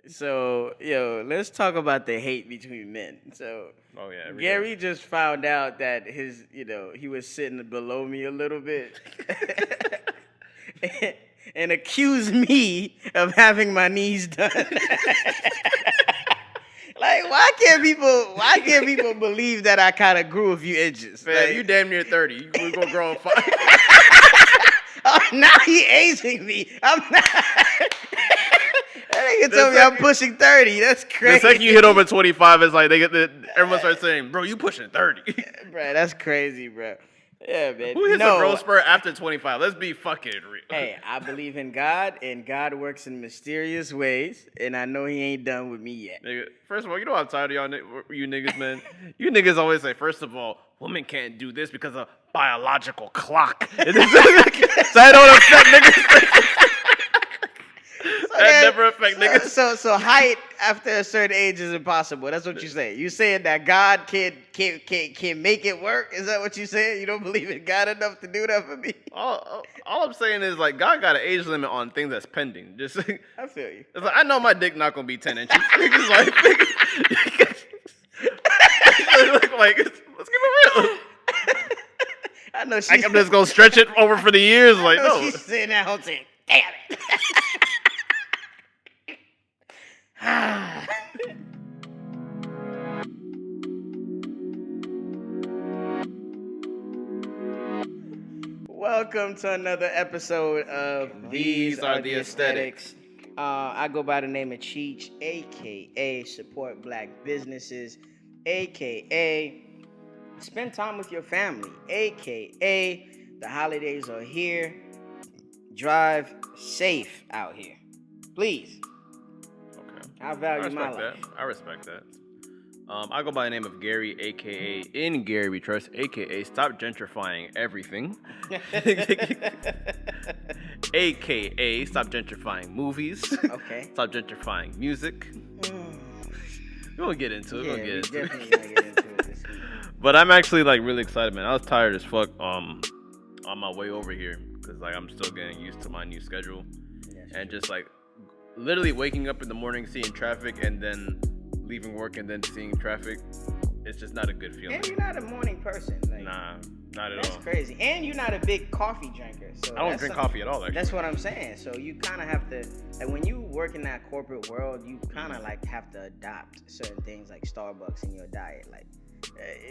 So, let's talk about the hate between men. So, Oh yeah, every Gary day. just found out that he was sitting below me a little bit and accused me of having my knees done. Like, why can't people believe that I kind of grew a few inches? Man, Like, you damn near 30. We're gonna grow in 5. oh, now he aging me. I'm not. That nigga told me I'm pushing 30. That's crazy. The second you hit over 25, it's like everyone starts saying, "Bro, you pushing 30." Bro, that's crazy, bro. Yeah, man. Who hits a growth spurt after 25? Let's be fucking real. Hey, I believe in God, and God works in mysterious ways, and I know He ain't done with me yet. Nigga, first of all, you know I'm tired of you niggas, man. You niggas always say, first of all, women can't do this because of biological clock. So that don't affect niggas. That never affect niggas. So height after a certain age is impossible. That's what you say. You saying that God can make it work? Is that what you saying? You don't believe in God enough to do that for me? All I'm saying is like God got an age limit on things that's pending. Just I feel you. It's like I know my dick not gonna be 10 inches. Niggas like, let's keep it real. I know I'm just gonna stretch it over for the years. Like, no. She's sitting at home saying, "Damn it." Welcome to another episode of These Are the Aesthetics. I go by the name of Cheech, aka Support Black Businesses, aka Spend Time with Your Family, aka the holidays are here. Drive safe out here, please. Okay. I value my life. I respect that. I go by the name of Gary, aka In Gary We Trust, aka Stop Gentrifying Everything, aka Stop Gentrifying Movies, Okay. Stop Gentrifying Music. We'll get into it. Yeah, we'll get into definitely it. gonna get into it this week. But I'm actually like really excited, man. I was tired as fuck on my way over here because like I'm still getting used to my new schedule, and just like literally waking up in the morning, seeing traffic, and then leaving work and then seeing traffic. It's just not a good feeling. And you're not a morning person. Like, Nah, not at all. That's crazy. And you're not a big coffee drinker. So I don't drink coffee at all, actually. That's what I'm saying. So you kind of have to, like, when you work in that corporate world, you kind of like have to adopt certain things like Starbucks in your diet. Like,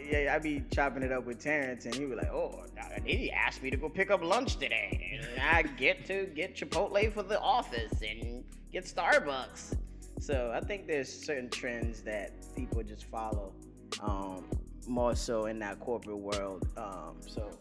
yeah, I be chopping it up with Terrence, and he was like, "Oh, he asked me to go pick up lunch today, and I get Chipotle for the office and get Starbucks." So I think there's certain trends that people just follow, more so in that corporate world. So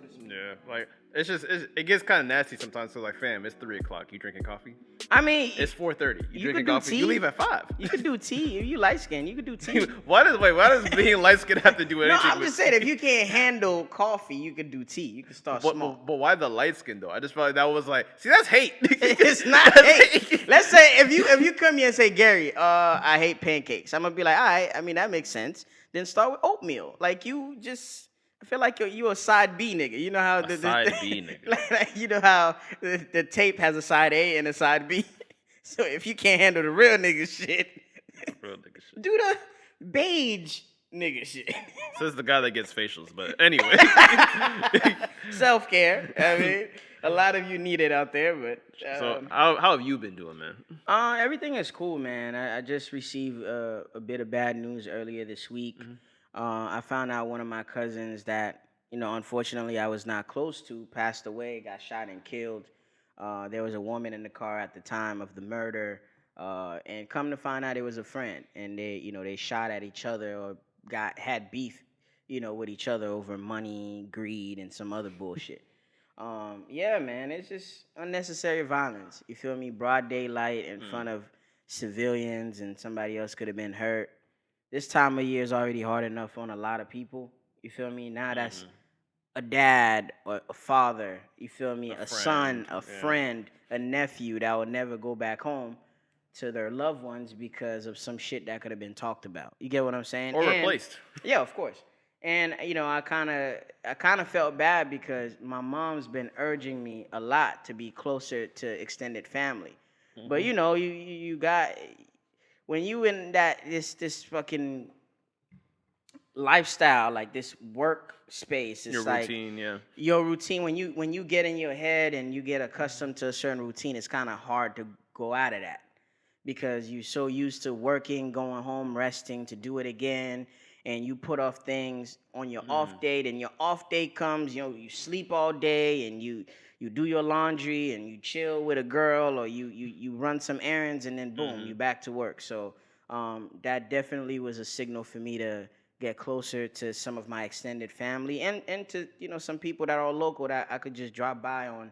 to speak. Yeah, like it gets kind of nasty sometimes. So like, fam, it's 3:00. You drinking coffee? I mean, It's 4:30. You drinking could do coffee? tea. You leave at 5. You could do tea. If you light skinned, you could do tea. Why does being light skinned have to do No, anything? I'm just saying, if you can't handle coffee, you could do tea. You could start small. But why the light skin though? I just felt like that was like, see, that's hate. It's not hate. Let's say if you come here and say, "Gary, I hate pancakes," I'm gonna be like, "All right, I mean that makes sense." Then start with oatmeal. Like you just, I feel like you're a side B nigga. You know how Side B nigga. like, you know how the tape has a side A and a side B. So if you can't handle the real nigga shit, Real nigga shit. do the beige nigga shit. Says the guy that gets facials, but anyway. Self-care. I mean, a lot of you need it out there, but So how have you been doing, man? everything is cool, man. I just received a bit of bad news earlier this week. Mm-hmm. I found out one of my cousins that, unfortunately I was not close to, passed away, got shot and killed. There was a woman in the car at the time of the murder, and come to find out it was a friend, and they shot at each other or had beef, with each other over money, greed, and some other bullshit. Yeah, man, it's just unnecessary violence. You feel me? Broad daylight in front of civilians, and somebody else could have been hurt. This time of year is already hard enough on a lot of people. You feel me? Now that's a dad or a father, you feel me? A son, a friend, a nephew that will never go back home to their loved ones because of some shit that could have been talked about. You get what I'm saying? Or replaced. Yeah, of course. And I kind of felt bad because my mom's been urging me a lot to be closer to extended family. But you know, you got when you in that this fucking lifestyle, like this work space, Your it's like routine, yeah. your routine. When you get in your head and you get accustomed to a certain routine, it's kind of hard to go out of that because you're so used to working, going home, resting to do it again, and you put off things on your off day. Then your off day comes, you know, you sleep all day and you do your laundry and you chill with a girl or you run some errands and then boom, you back to work. So that definitely was a signal for me to get closer to some of my extended family and to some people that are local that I could just drop by on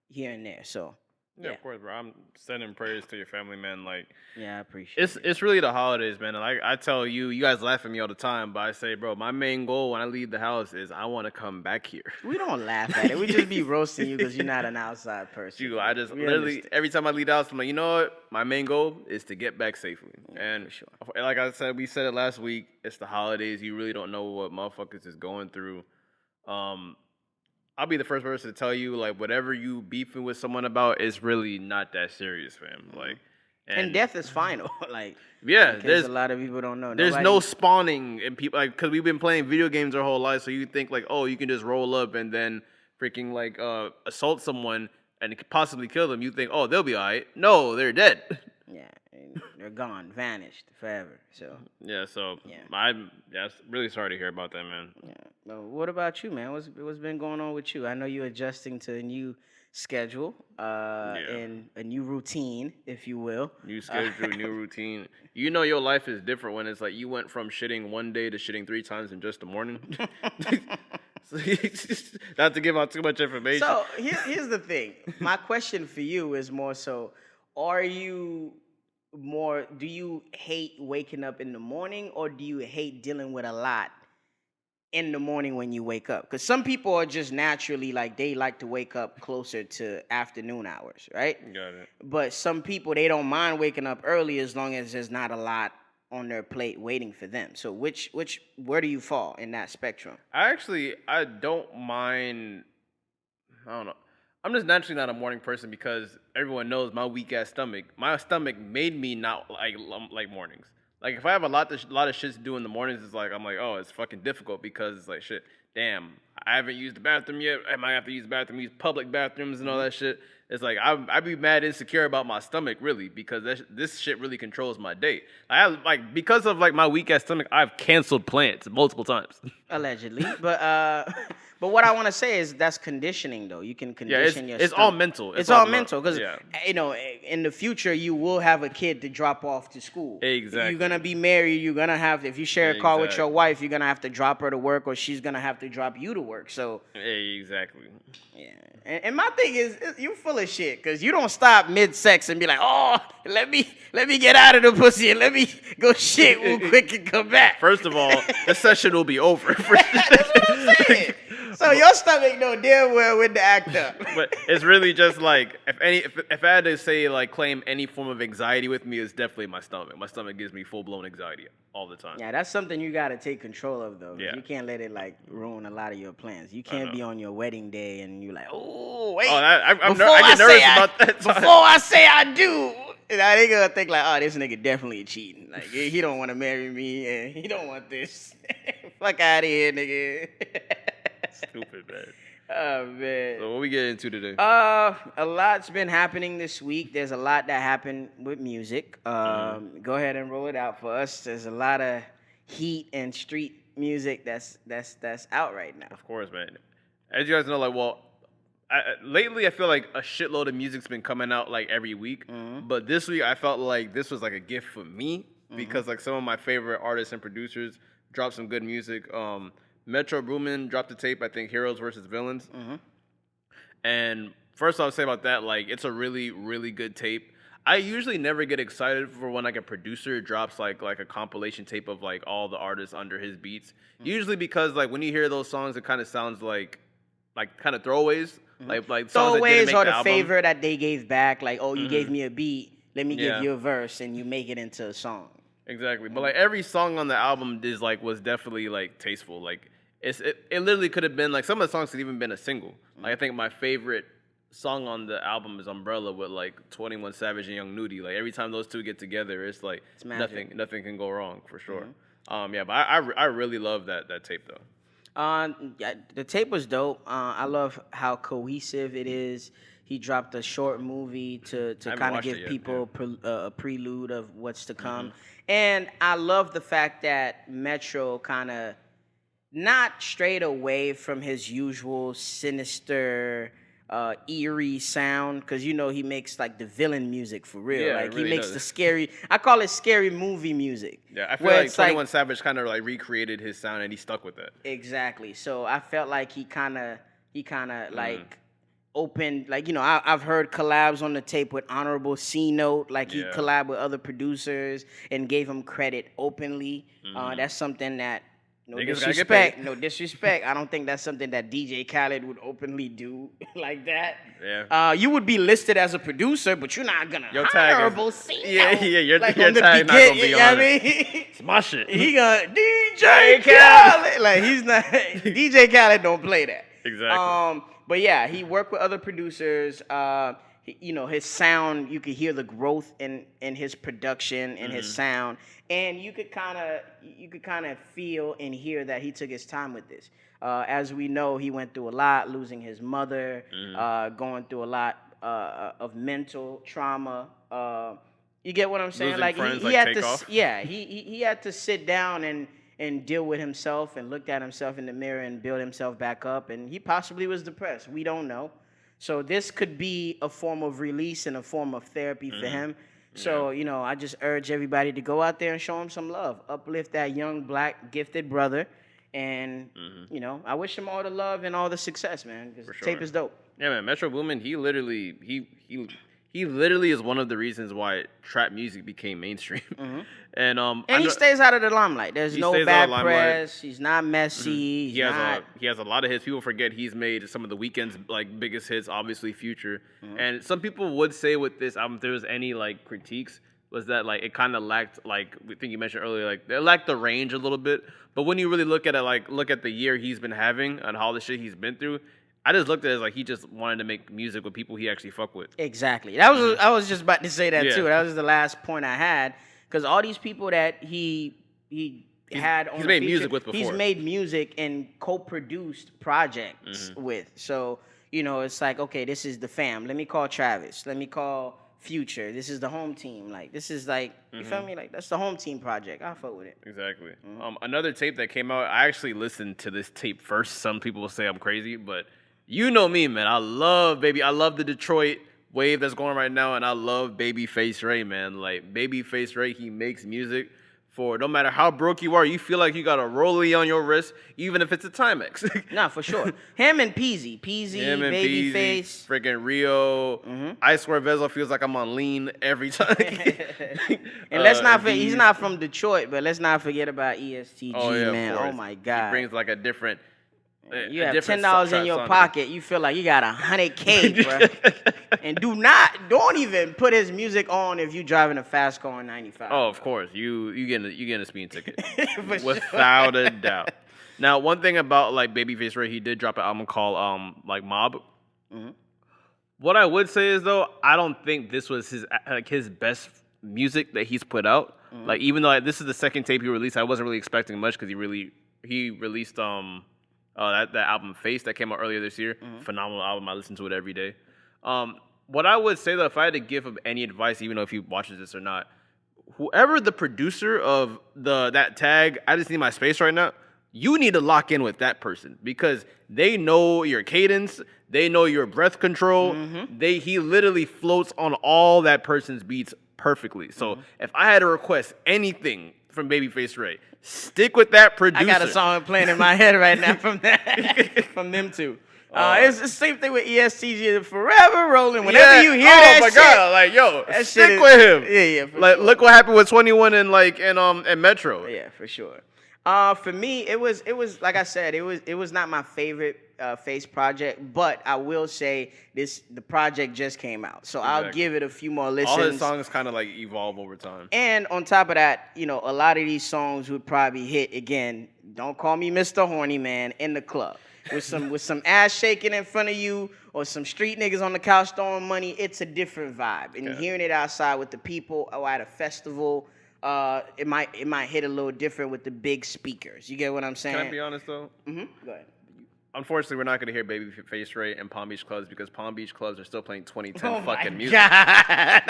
here and there. So Yeah, yeah, of course, bro. I'm sending prayers to your family, man. Like, yeah, I appreciate it. it's really the holidays, man. And like I tell you, you guys laugh at me all the time, but I say, bro, my main goal when I leave the house is I want to come back here. We don't laugh at it. We just be roasting you because you're not an outside person. Dude, I just We literally understand. every time I leave the house, I'm like, you know what? My main goal is to get back safely. Yeah, And for sure. like I said, we said it last week. It's the holidays. You really don't know what motherfuckers is going through. Um, I'll be the first person to tell you, like, whatever you beefing with someone about is really not that serious, fam. Like, And death is final. Like, yeah, because a lot of people don't know. there's Nobody, no spawning and people like because we've been playing video games our whole life, so you think like, oh, you can just roll up and then freaking like assault someone and possibly kill them. You think, oh, they'll be alright. No, they're dead. yeah, and they're gone, vanished forever. So Yeah, so yeah. I'm really sorry to hear about that, man. yeah. Well, what about you, man? What's been going on with you? I know you're adjusting to a new schedule, and a new routine, if you will. New schedule, new routine. You know your life is different when it's like you went from shitting one day to shitting 3 times in just the morning. Not to give out too much information. So here's the thing. My question for you is more so: Are you more? Do you hate waking up in the morning, or do you hate dealing with a lot in the morning when you wake up? Because some people are just naturally like they like to wake up closer to afternoon hours, right? Got it. But some people they don't mind waking up early as long as there's not a lot on their plate waiting for them. So where do you fall in that spectrum? I don't mind. I don't know. I'm just naturally not a morning person because everyone knows my weak ass stomach. My stomach made me not like mornings. Like if I have a lot of shit to do in the mornings, it's like I'm like, oh, it's fucking difficult because it's like shit. Damn, I haven't used the bathroom yet. I might have to use the bathroom, use public bathrooms and all that shit. It's like I be mad insecure about my stomach really because this shit really controls my day. I have like because of like my weak ass stomach, I've canceled plans multiple times. Allegedly, but what I want to say is that's conditioning though. You can condition your it's stomach. all mental. It's all mental because yeah. in the future you will have a kid to drop off to school. Exactly. You're gonna be married. You're gonna have if you share a car with your Exactly. wife, you're gonna have to drop her to work, or she's gonna have to drop you to work. So Exactly. yeah. And my thing is you full of shit because you don't stop mid sex and be like, oh, let me get out of the pussy and let me go shit real quick and come back. First of all, the session will be over. That's what I'm saying. So your stomach know damn well when to act up. But it's really just like if I had to say like claim any form of anxiety with me, it's definitely my stomach. My stomach gives me full blown anxiety all the time. Yeah, that's something you gotta take control of though. Yeah. You can't let it like ruin a lot of your plans. You can't be on your wedding day and you like, oh wait. Oh, I before get nervous say about that. Before I say I do, now they gonna think like, oh, this nigga definitely cheating. Like he don't want to marry me and he don't want this. Fuck out of here, nigga. Stupid, man. Oh man. So what we get into today? A lot's been happening this week. There's a lot that happened with music. Go ahead and roll it out for us. There's a lot of heat and street music that's out right now. Of course, man. As you guys know, like, lately I feel like a shitload of music's been coming out like every week. But this week I felt like this was like a gift for me because like some of my favorite artists and producers dropped some good music. Metro Boomin dropped a tape, I think, Heroes versus Villains. And first I'll say about that, like, it's a really, really good tape. I usually never get excited for when like a producer drops like a compilation tape of like all the artists under his beats. Usually because like when you hear those songs, it kind of sounds like kind of throwaways, like songs that didn't Throwaways make or the the album. favor that they gave back, like, oh, you gave me a beat, let me give you a verse, and you make it into a song. Exactly, but like every song on the album was definitely like tasteful. Like it literally could have been like some of the songs could even been a single. Like I think my favorite song on the album is Umbrella with like 21 Savage and Young Nudie. Like every time those two get together, it's like It's magic. nothing can go wrong for sure. Mm-hmm. Yeah, but I really love that tape though. Yeah, the tape was dope. I love how cohesive it is. He dropped a short movie to kind of give people a prelude of what's to come. And I love the fact that Metro kind of not strayed away from his usual sinister, eerie sound, because he makes like the villain music for real. Yeah, like really he makes does. the scary. I call it scary movie music. Yeah, I feel where like it's 21 Savage kind of like recreated his sound and he stuck with it. Exactly. So I felt like he kind of like opened, like I've heard collabs on the tape with Honorable C Note, like he collabed with other producers and gave him credit openly. That's something that no disrespect. I don't think that's something that DJ Khaled would openly do like that. Yeah. You would be listed as a producer, but you're not gonna your tag Honorable C Note. Yeah, your like tag not gonna be on it. It's my shit. He gonna DJ Khaled. Like he's not DJ Khaled don't play that. Exactly. But yeah, he worked with other producers. His sound, you could hear the growth in his production and his sound, and you could kind of feel and hear that he took his time with this. As we know, he went through a lot, losing his mother, going through a lot of mental trauma. You get what I'm saying? Losing like friends, he had to, Takeoff. he had to sit down and deal with himself and looked at himself in the mirror and build himself back up. And he possibly was depressed. We don't know. So this could be a form of release and a form of therapy for him. So, I just urge everybody to go out there and show him some love. Uplift that young, black, gifted brother. And, I wish him all the love and all the success, man. Because the tape is dope. Yeah, man. Metro Boomin, he literally is one of the reasons why trap music became mainstream. And he stays out of the limelight. There's no bad press. He's not messy. He has a lot of hits. People forget he's made some of the Weeknd's like biggest hits, obviously Future. And some people would say with this album, if there was any like critiques, was that like it kind of lacked, like we think you mentioned earlier, like it lacked the range a little bit. But when you really look at it, like look at the year he's been having and all the shit he's been through, I just looked at it as like he just wanted to make music with people he actually fuck with. Exactly. I was just about to say that too. That was the last point I had, because all these people that he had on he's made feature, music with before. He's made music and co-produced projects with. So it's like, okay, this is the fam. Let me call Travis. Let me call Future. This is the home team. Like this is like you feel me? Like that's the home team project. I fuck with it. Exactly. Another tape that came out. I actually listened to this tape first. Some people will say I'm crazy, but you know me, man. I love the Detroit wave that's going on right now, and I love Babyface Ray, man. Like Babyface Ray, he makes music for no matter how broke you are, you feel like you got a rollie on your wrist, even if it's a Timex. Nah, for sure. Him and Peasy, Babyface, freaking Rio. I swear, Vezo feels like I'm on lean every time. And let's not forget, he's not from Detroit, but let's not forget about ESTG, man. Oh my God, he brings like a different. You have $10 in your pocket. You feel like you got $100K, bro. And don't even put his music on if you driving a fast car on 95. Oh, of course, you getting a speeding ticket without a doubt. Now, one thing about like Babyface Ray, he did drop an album called like Mob. What I would say is though, I don't think this was his best music that he's put out. Like even though this is the second tape he released, I wasn't really expecting much because he released that album Face that came out earlier this year. Phenomenal album. I listen to it every day. What I would say though, if I had to give him any advice, even though if he watches this or not, whoever the producer of that tag, I just need my space right now, you need to lock in with that person because they know your cadence, they know your breath control. He literally floats on all that person's beats perfectly. So if I had to request anything from Babyface Ray, stick with that producer. I got a song playing in my head right now from from them two. It's the same thing with ESTG, Forever Rolling. Whenever you hear that shit, God, like yo, stick with him. Yeah, like sure. Look what happened with 21 and Metro. Yeah, for sure. For me, it was like I said, it was not my favorite Face project, but I will say the project just came out, so exactly. I'll give it a few more listens. All his songs kind of like evolve over time. And on top of that, a lot of these songs would probably hit again don't call me Mr. Horny Man in the club with some ass shaking in front of you or some street niggas on the couch throwing money. It's a different vibe, and Okay. hearing it outside with the people or at a festival, it might hit a little different with the big speakers. You get what I'm saying? Can I be honest though? Go ahead. Unfortunately, we're not going to hear Babyface Ray in Palm Beach clubs because Palm Beach clubs are still playing 2010 Oh fucking my music. God.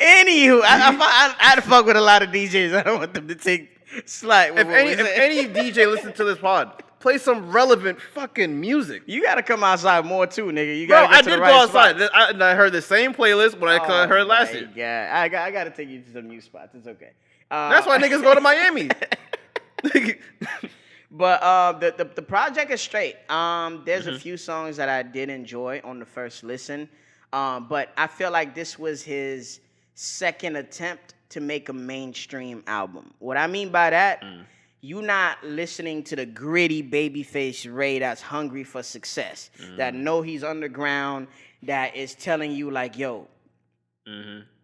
Anywho, I had to fuck with a lot of DJs. I don't want them to take slight. If any DJ listens to this pod, play some relevant fucking music. You gotta come outside more too, nigga. You Bro, gotta I get to did the go right outside. spots. I heard the same playlist when I heard last year. Yeah, I gotta take you to some new spots. It's okay. That's why niggas go to Miami. But the project is straight. There's a few songs that I did enjoy on the first listen. But I feel like this was his second attempt to make a mainstream album. What I mean by that, you not listening to the gritty babyface Ray that's hungry for success, that know he's underground, that is telling you like, yo,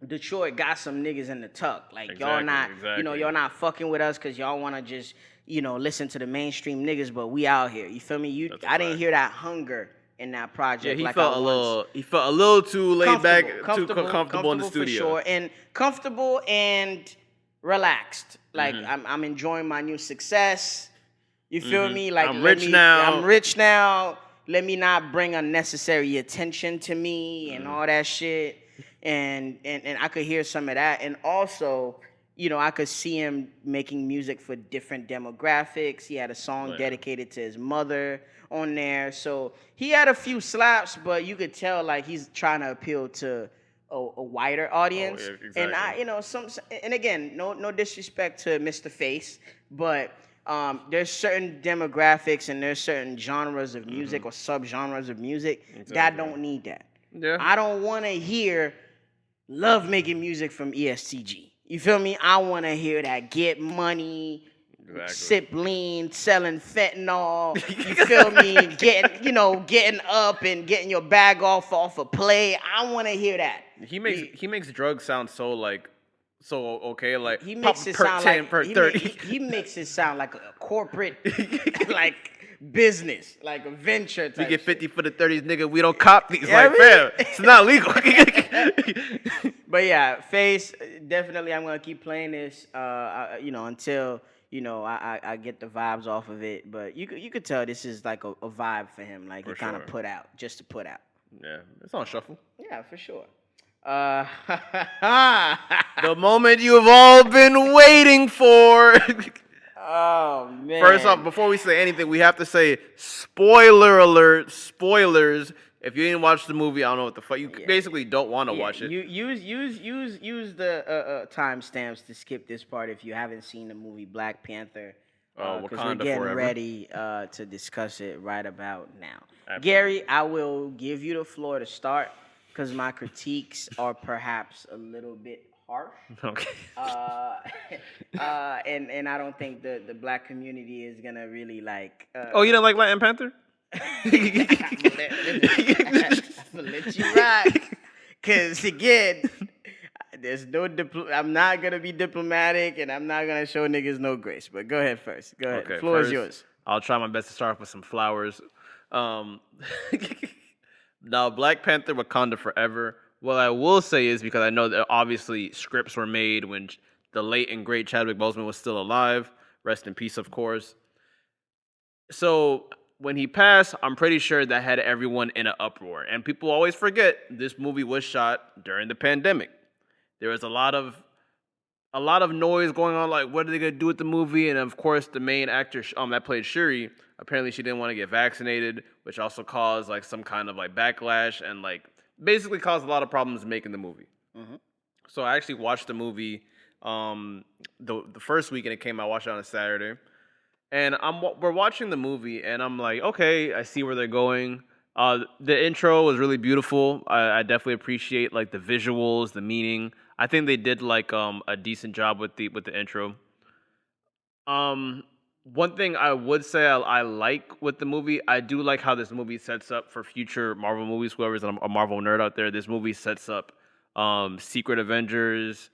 Detroit got some niggas in the tuck. Like y'all not, y'all not fucking with us because y'all want to just, listen to the mainstream niggas, but we out here. You feel me? I didn't hear that hunger in that project. Yeah, he like felt a little too laid back, too comfortable in the studio. For sure, and comfortable and relaxed. Like I'm enjoying my new success. You feel me? Like I'm rich now. Let me not bring unnecessary attention to me and all that shit. And I could hear some of that. And also, I could see him making music for different demographics. He had a song dedicated to his mother on there. So he had a few slaps, but you could tell like he's trying to appeal to a wider audience. Oh, yeah, exactly. And and again, no disrespect to Mr. Face, but there's certain demographics and there's certain genres of music or subgenres of music that don't need that. Yeah. I don't want to hear love making music from ESTG. You feel me? I want to hear that get money, sip lean, selling fentanyl. You feel me? Getting up and getting your bag off a play. I want to hear that. He makes drugs sound so okay. Like he makes it sound like he makes it sound like a corporate like business, like a venture type. We get 50 for the 30s, nigga. We don't cop these. Like, fam, it's not legal. But yeah, Face, definitely I'm gonna keep playing this, until I get the vibes off of it. But you could tell this is like a vibe for him, like he kind of put out just to put out. Yeah, it's on shuffle. Yeah, for sure. The moment you have all been waiting for. Oh man! First off, before we say anything, we have to say spoiler alert, spoilers. If you didn't watch the movie, I don't know what the fuck. You basically don't want to watch it. You use the timestamps to skip this part if you haven't seen the movie Black Panther. Because we're getting ready to discuss it right about now. Absolutely. Gary, I will give you the floor to start because my critiques are perhaps a little bit harsh. Okay. And I don't think the black community is gonna really like. Oh, you don't like Latin Panther? I'm gonna let you ride, cause again, there's no I'm not gonna be diplomatic, and I'm not gonna show niggas no grace. But go ahead first. Go ahead. Okay, the floor is yours. I'll try my best to start off with some flowers. Now, Black Panther: Wakanda Forever. What I will say is, because I know that obviously scripts were made when the late and great Chadwick Boseman was still alive. Rest in peace, of course. So when he passed, I'm pretty sure that had everyone in an uproar. And people always forget this movie was shot during the pandemic. There was a lot of noise going on, like what are they gonna do with the movie? And of course, the main actor that played Shuri, apparently she didn't want to get vaccinated, which also caused like some kind of like backlash and like basically caused a lot of problems making the movie. Mm-hmm. So I actually watched the movie the first weekend it came out. I watched it on a Saturday. And we're watching the movie, and I'm like, okay, I see where they're going. The intro was really beautiful. I definitely appreciate like the visuals, the meaning. I think they did like a decent job with the intro. One thing I would say I like with the movie, I do like how this movie sets up for future Marvel movies. Whoever's a Marvel nerd out there, this movie sets up Secret Avengers,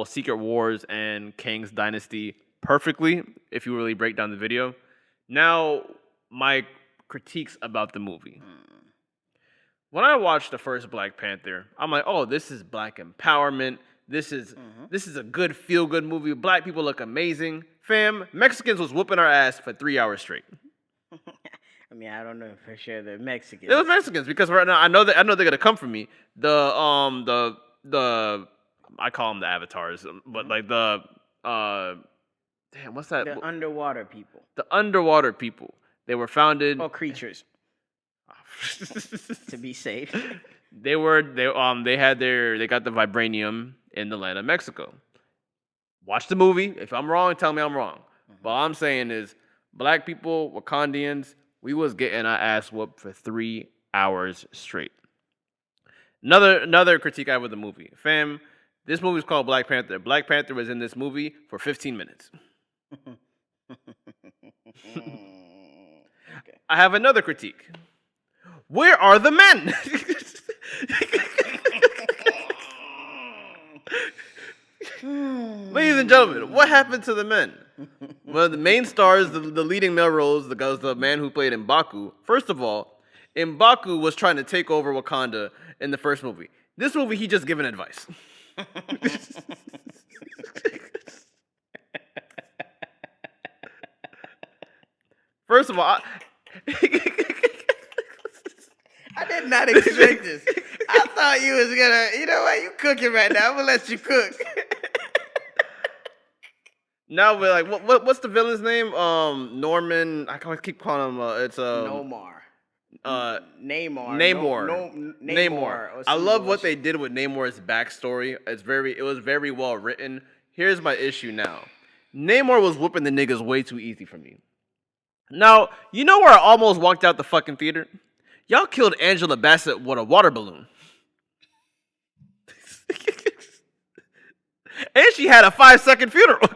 Secret Wars, and Kang's Dynasty perfectly if you really break down the video. Now, my critiques about the movie. When I watched the first Black Panther, I'm like, oh, this is black empowerment. This is this is a good feel good movie. Black people look amazing. Fam, Mexicans was whooping our ass for 3 hours straight. I mean, I don't know for sure they're Mexicans. It was Mexicans because right now I know they're gonna come for me. The I call them the avatars, but like the damn, what's that? The underwater people. The underwater people. They were founded or creatures. To be safe. They got the vibranium in the land of Mexico. Watch the movie. If I'm wrong, tell me I'm wrong. But all I'm saying is, black people, Wakandians, we was getting our ass whooped for 3 hours straight. Another critique I have with the movie. Fam, this movie is called Black Panther. Black Panther was in this movie for 15 minutes. Okay. I have another critique. Where are the men? Ladies and gentlemen, what happened to the men? Well, the main stars, the leading male roles, the man who played M'Baku. First of all, M'Baku was trying to take over Wakanda in the first movie. This movie, he just given advice. First of all, I did not expect this. I thought you was gonna, you know what, you cooking right now. I'm gonna let you cook. Now we're like, what's the villain's name? Norman. I keep calling him. It's Namor. Namor. I love what they did with Namor's backstory. It was very well written. Here's my issue now. Namor was whooping the niggas way too easy for me. Now, you know where I almost walked out the fucking theater? Y'all killed Angela Bassett with a water balloon. And she had a 5-second funeral.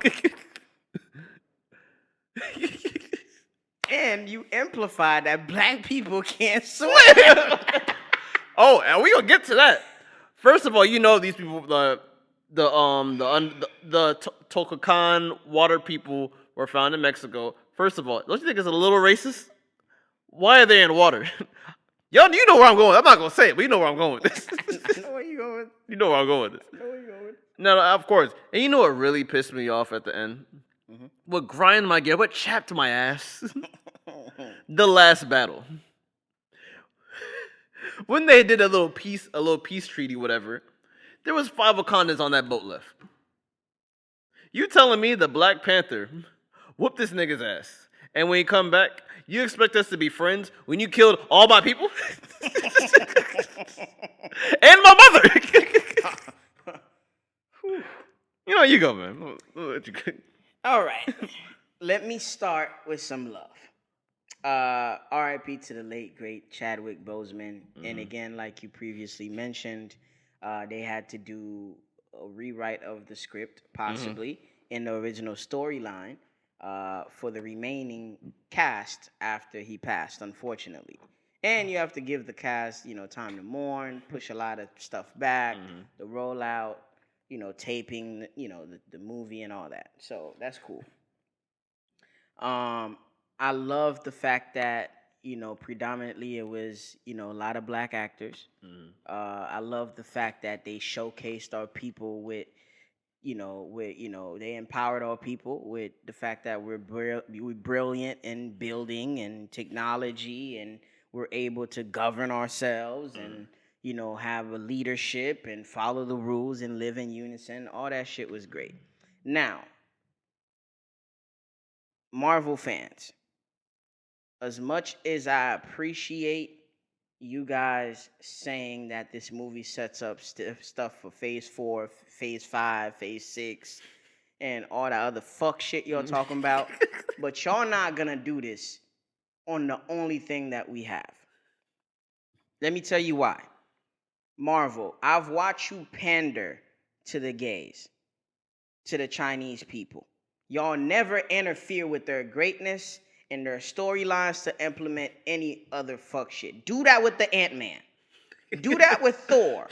And you amplified that black people can't swim. Oh, and we gonna get to that. First of all, you know these people, the Tolkien water people were found in Mexico. First of all, don't you think it's a little racist? Why are they in water? Yo, you know where I'm going. I'm not gonna say it, but you know where I'm going with this. I know where you going. You know where I'm going with this. I know where you going. No, of course. And you know what really pissed me off at the end? Mm-hmm. What grind my gear, what chapped my ass? The last battle. When they did a little peace treaty, whatever, there was 5 Wakandans on that boat left. You telling me the Black Panther whooped this nigga's ass, and when he come back, you expect us to be friends when you killed all my people? And my mother! You know, you go, man. I'll let you go. All right. Let me start with some love. R.I.P. to the late, great Chadwick Boseman. Mm-hmm. And again, like you previously mentioned, they had to do a rewrite of the script, possibly, in the original storyline for the remaining cast after he passed, unfortunately. And you have to give the cast, time to mourn, push a lot of stuff back, the rollout, taping, the movie and all that. So that's cool. I love the fact that, predominantly it was, a lot of black actors. I love the fact that they showcased our people with, they empowered our people with the fact that we're brilliant in building and technology, and we're able to govern ourselves and, have a leadership and follow the rules and live in unison. All that shit was great. Now, Marvel fans, as much as I appreciate you guys saying that this movie sets up stuff for Phase 4, Phase 5, Phase 6, and all that other fuck shit y'all talking about, but y'all not gonna do this on the only thing that we have. Let me tell you why. Marvel, I've watched you pander to the gays, to the Chinese people. Y'all never interfere with their greatness and their storylines to implement any other fuck shit. Do that with the Ant-Man. Do that with Thor.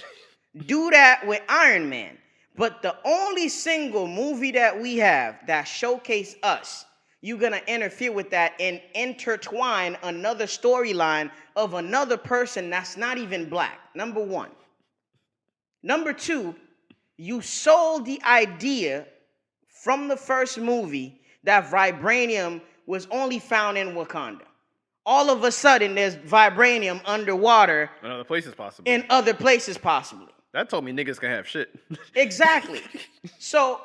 Do that with Iron Man. But the only single movie that we have that showcase us, you're going to interfere with that and intertwine another storyline of another person that's not even black. Number one. Number two, you sold the idea from the first movie that vibranium was only found in Wakanda. All of a sudden, there's vibranium underwater in other places, possibly. In other places, possibly. That told me niggas can have shit. Exactly. So,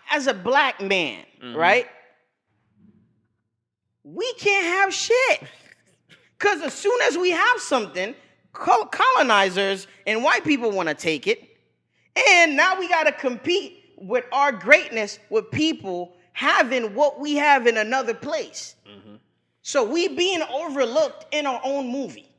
as a black man, right? We can't have shit. Because as soon as we have something, colonizers and white people want to take it. And now we got to compete with our greatness with people having what we have in another place. So we being overlooked in our own movie.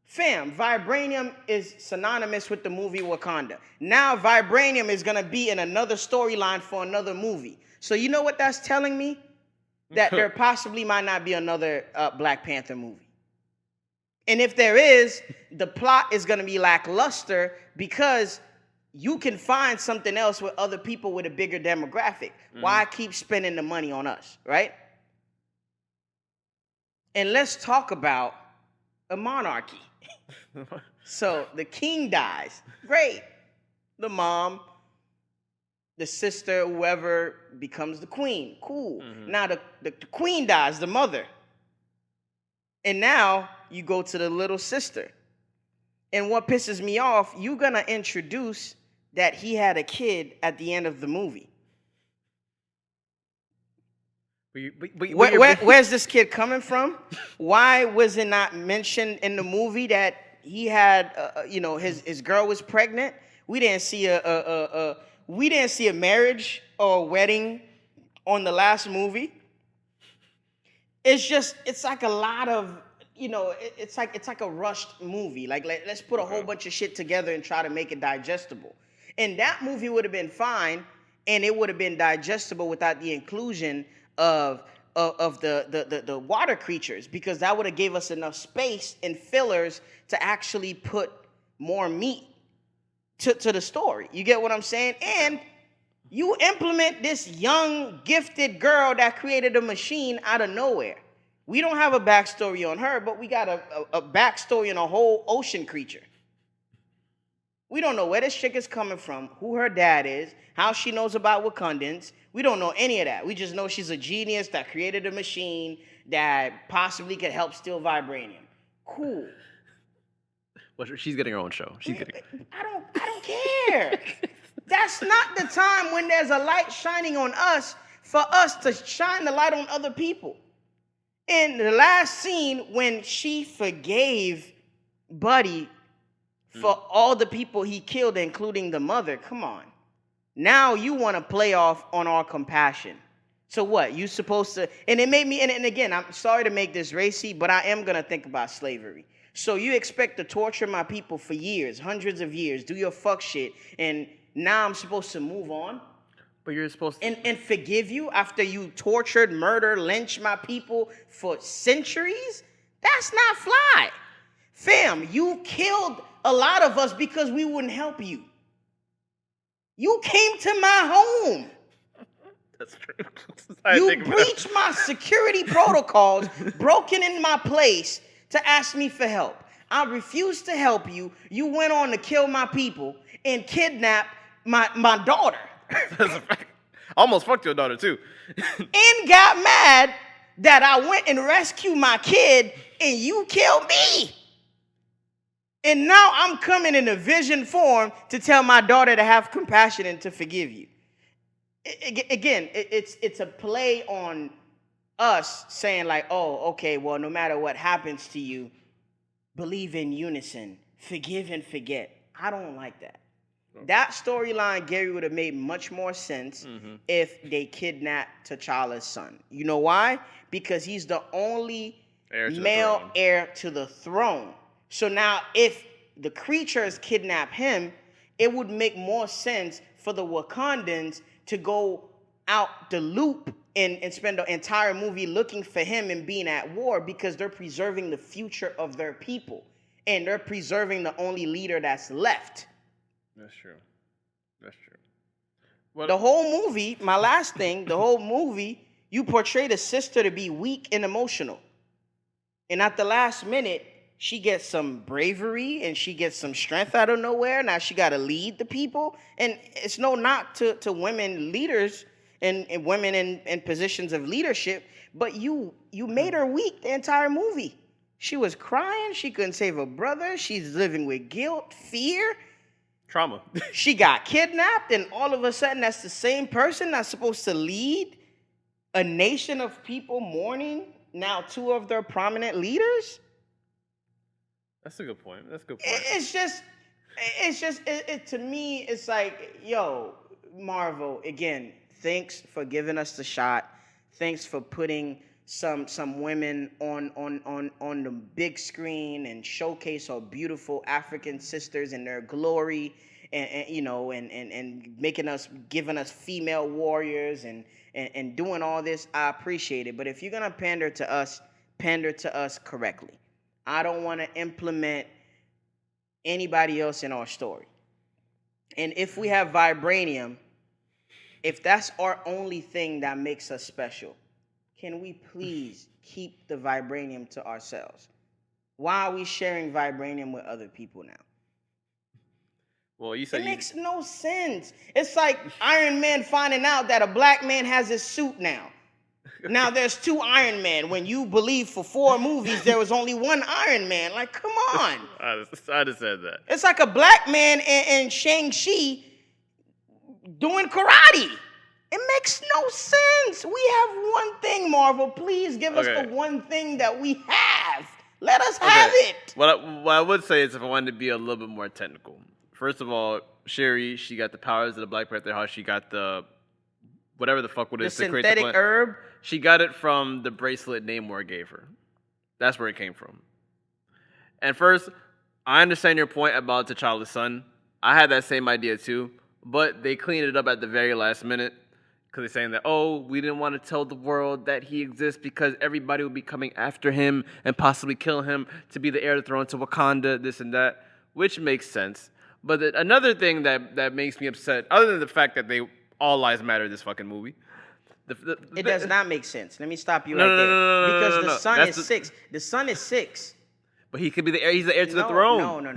Fam, vibranium is synonymous with the movie Wakanda. Now vibranium is going to be in another storyline for another movie. So you know what that's telling me? That there possibly might not be another Black Panther movie. And if there is, the plot is going to be lackluster because you can find something else with other people with a bigger demographic. Why keep spending the money on us, right? And let's talk about a monarchy. So the king dies. Great. The mom, the sister, whoever becomes the queen. Cool. Now the queen dies, the mother. And now you go to the little sister. And what pisses me off, you're going to introduce that he had a kid at the end of the movie. Where's this kid coming from? Why was it not mentioned in the movie that he had, his girl was pregnant? We didn't see a marriage or a wedding on the last movie. It's like a lot of, it's like a rushed movie. Like let's put a whole bunch of shit together and try to make it digestible. And that movie would have been fine, and it would have been digestible without the inclusion of the water creatures, because that would have gave us enough space and fillers to actually put more meat to the story. You get what I'm saying? And you implement this young, gifted girl that created a machine out of nowhere. We don't have a backstory on her, but we got a backstory on a whole ocean creature. We don't know where this chick is coming from, who her dad is, how she knows about Wakandans. We don't know any of that. We just know she's a genius that created a machine that possibly could help steal vibranium. Cool. Well, she's getting her own show. I don't care. That's not the time when there's a light shining on us for us to shine the light on other people. In the last scene, when she forgave Buddy for all the people he killed, including the mother, come on. Now you want to play off on our compassion. So what? You supposed to, and it made me, and again, I'm sorry to make this racy, but I am going to think about slavery. So you expect to torture my people for years, hundreds of years, do your fuck shit, and now I'm supposed to move on? But you're supposed to... And forgive you after you tortured, murdered, lynched my people for centuries? That's not fly. Fam, you killed a lot of us because we wouldn't help you. You came to my home. That's true. You breached my security protocols, broken in my place to ask me for help. I refused to help you. You went on to kill my people and kidnap my daughter. That's a fact. I almost fucked your daughter too. And got mad that I went and rescued my kid and you killed me. And now I'm coming in a vision form to tell my daughter to have compassion and to forgive you. Again, it's a play on us saying like, oh, okay, well, no matter what happens to you, believe in unison, forgive and forget. I don't like that. That storyline, Gary, would have made much more sense if they kidnapped T'Challa's son. You know why? Because he's the only male heir to the throne. So now if the creatures kidnap him, it would make more sense for the Wakandans to go out the loop and spend the entire movie looking for him and being at war, because they're preserving the future of their people. And they're preserving the only leader that's left. That's true. That's true. Well, The whole movie, my last thing, the whole movie, you portrayed a sister to be weak and emotional. And at the last minute, she gets some bravery and she gets some strength out of nowhere. Now she got to lead the people. And it's no knock to women leaders and women in positions of leadership, but you made her weak the entire movie. She was crying. She couldn't save her brother. She's living with guilt, fear. trauma. She got kidnapped, and all of a sudden, that's the same person that's supposed to lead a nation of people mourning now two of their prominent leaders. That's a good point. That's a good point. To me, it's like, yo, Marvel, again, thanks for giving us the shot. Thanks for putting some women on the big screen and showcase our beautiful African sisters and their glory, and you know, and making us, giving us female warriors and doing all this. I appreciate it, but if you're gonna pander to us correctly. I don't want to implement anybody else in our story. And if we have vibranium, if that's our only thing that makes us special, can we please keep the vibranium to ourselves? Why are we sharing vibranium with other people now? Well, you said it makes no sense. It's like Iron Man finding out that a black man has his suit now. Now there's two Iron Man. When you believe for 4 movies there was only one Iron Man. Like, come on. I just said that. It's like a black man and Shang-Chi doing karate. It makes no sense. We have one thing, Marvel. Please give us the one thing that we have. Let us have it. What I would say is, if I wanted to be a little bit more technical. First of all, Shuri, she got the powers of the Black Panther. How she got the whatever the fuck would it is to create the synthetic herb. She got it from the bracelet Namor gave her. That's where it came from. And first, I understand your point about T'Challa's son. I had that same idea too, but they cleaned it up at the very last minute because they're saying that, oh, we didn't want to tell the world that he exists because everybody would be coming after him and possibly kill him to be the heir to the throne to Wakanda, this and that, which makes sense. But another thing that makes me upset, other than the fact that all lives matter in this fucking movie. It does not make sense. Let me stop you right there. Because the son is 6. The son is 6. But he could be the heir. He's the heir to the throne. No.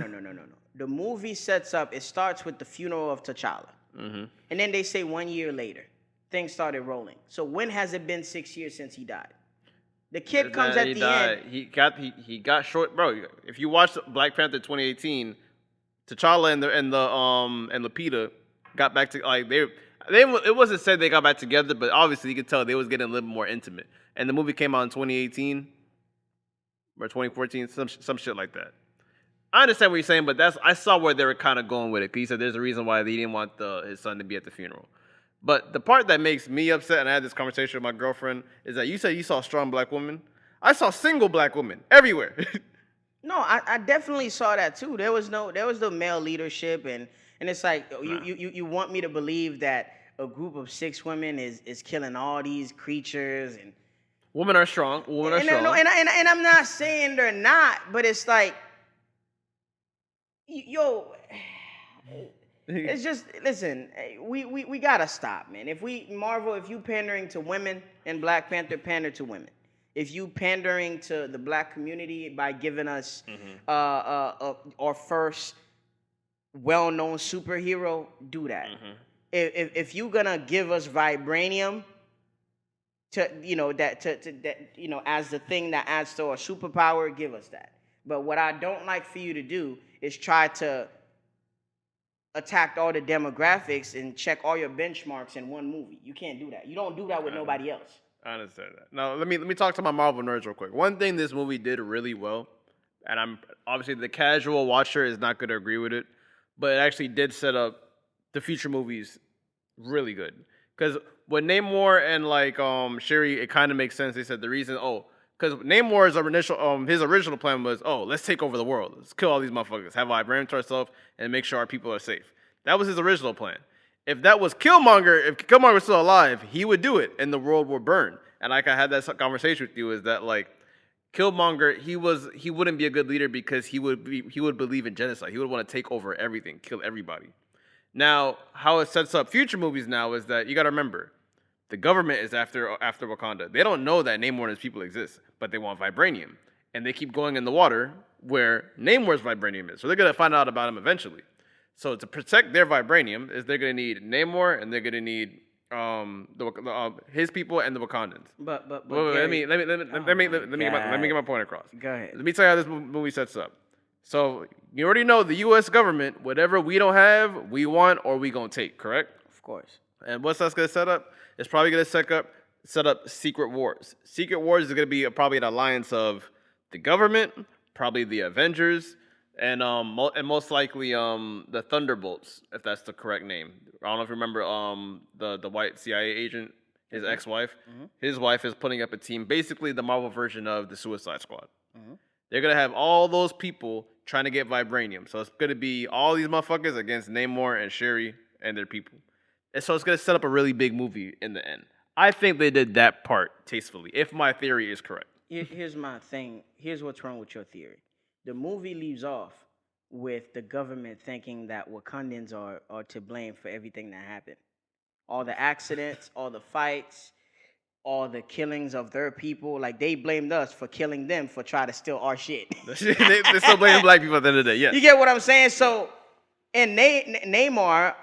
The movie sets up, it starts with the funeral of T'Challa. Mm-hmm. And then they say 1 year later, things started rolling. So when has it been 6 years since he died? The kid comes at the end. He got short, bro. If you watch Black Panther 2018, T'Challa and Lupita got back to, like, it wasn't said they got back together, but obviously you could tell they was getting a little more intimate. And the movie came out in 2018 or 2014, some shit like that. I understand what you're saying, but I saw where they were kind of going with it. Because he said there's a reason why they didn't want his son to be at the funeral. But the part that makes me upset, and I had this conversation with my girlfriend, is that you said you saw strong black women. I saw single black women everywhere. No, I definitely saw that too. There was no male leadership, and it's like you want me to believe that a group of 6 women is killing all these creatures, and women are strong. And I'm not saying they're not, but it's like, yo, it's just, listen, we gotta stop, man. If you pandering to women, and Black Panther pander to women. If you pandering to the black community by giving us our first well-known superhero, do that. Mm-hmm. If you're gonna give us vibranium as the thing that adds to our superpower, give us that. But what I don't like for you to do is try to attack all the demographics and check all your benchmarks in one movie. You can't do that. You don't do that with nobody else. I understand that. Now let me talk to my Marvel nerds real quick. One thing this movie did really well, and I'm obviously the casual watcher is not going to agree with it, but it actually did set up the future movies really good. Because when Namor and Shuri, it kind of makes sense. They said the reason, because Namor's his original plan was, let's take over the world, let's kill all these motherfuckers, have vibranium to ourselves, and make sure our people are safe. That was his original plan. If that was Killmonger, if Killmonger was still alive, he would do it, and the world would burn. And I had that conversation with you, is that Killmonger, he wouldn't be a good leader because he would believe in genocide. He would want to take over everything, kill everybody. Now, how it sets up future movies now is that you got to remember, the government is after Wakanda. They don't know that Namor and his people exist, but they want vibranium, and they keep going in the water where Namor's vibranium is. So they're gonna find out about him eventually. So to protect their vibranium, is they're gonna need Namor and they're gonna need his people and the Wakandans. But Gary, let me get my point across. Go ahead. Let me tell you how this movie sets up. So you already know the U.S. government, whatever we don't have, we want or we gonna take, correct? Of course. And what's that's gonna set up? It's probably gonna set up secret wars. Secret wars is gonna be probably an alliance of the government, probably the Avengers, and most likely the Thunderbolts, if that's the correct name. I don't know if you remember the white CIA agent, his ex-wife. Mm-hmm. His wife is putting up a team, basically the Marvel version of the Suicide Squad. Mm-hmm. They're gonna have all those people trying to get vibranium. So it's gonna be all these motherfuckers against Namor and Shuri and their people. And so it's gonna set up a really big movie in the end. I think they did that part tastefully, if my theory is correct. Here's my thing. Here's what's wrong with your theory. The movie leaves off with the government thinking that Wakandans are to blame for everything that happened. All the accidents, all the fights, all the killings of their people. Like, they blamed us for killing them for trying to steal our shit. they still blame black people at the end of the day, yes. You get what I'm saying? So, and Neymar,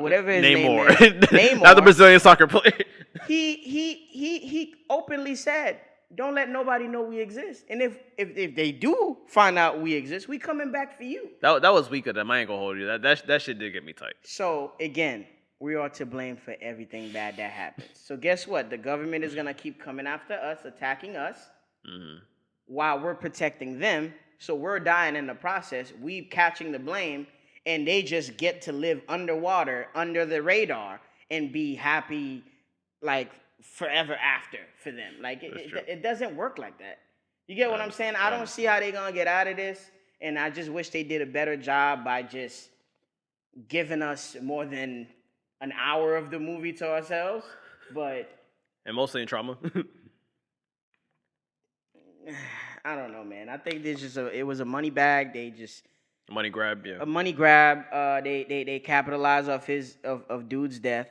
whatever his name is. Neymar. Not the Brazilian soccer player. He openly said, don't let nobody know we exist. And if they do find out we exist, we coming back for you. That was weak of them. I ain't gonna hold you. That shit did get me tight. So again, we are to blame for everything bad that happens. So guess what? The government is gonna keep coming after us, attacking us, while we're protecting them. So we're dying in the process. We catching the blame, and they just get to live underwater, under the radar, and be happy, like, forever after for them. Like, it doesn't work like that. You get what I'm saying? I don't see how they're gonna get out of this, and I just wish they did a better job by just giving us more than an hour of the movie to ourselves. But and mostly in trauma. I don't know, man. I think it was a money bag. They just money grab, yeah. A money grab. They capitalized off of dude's death.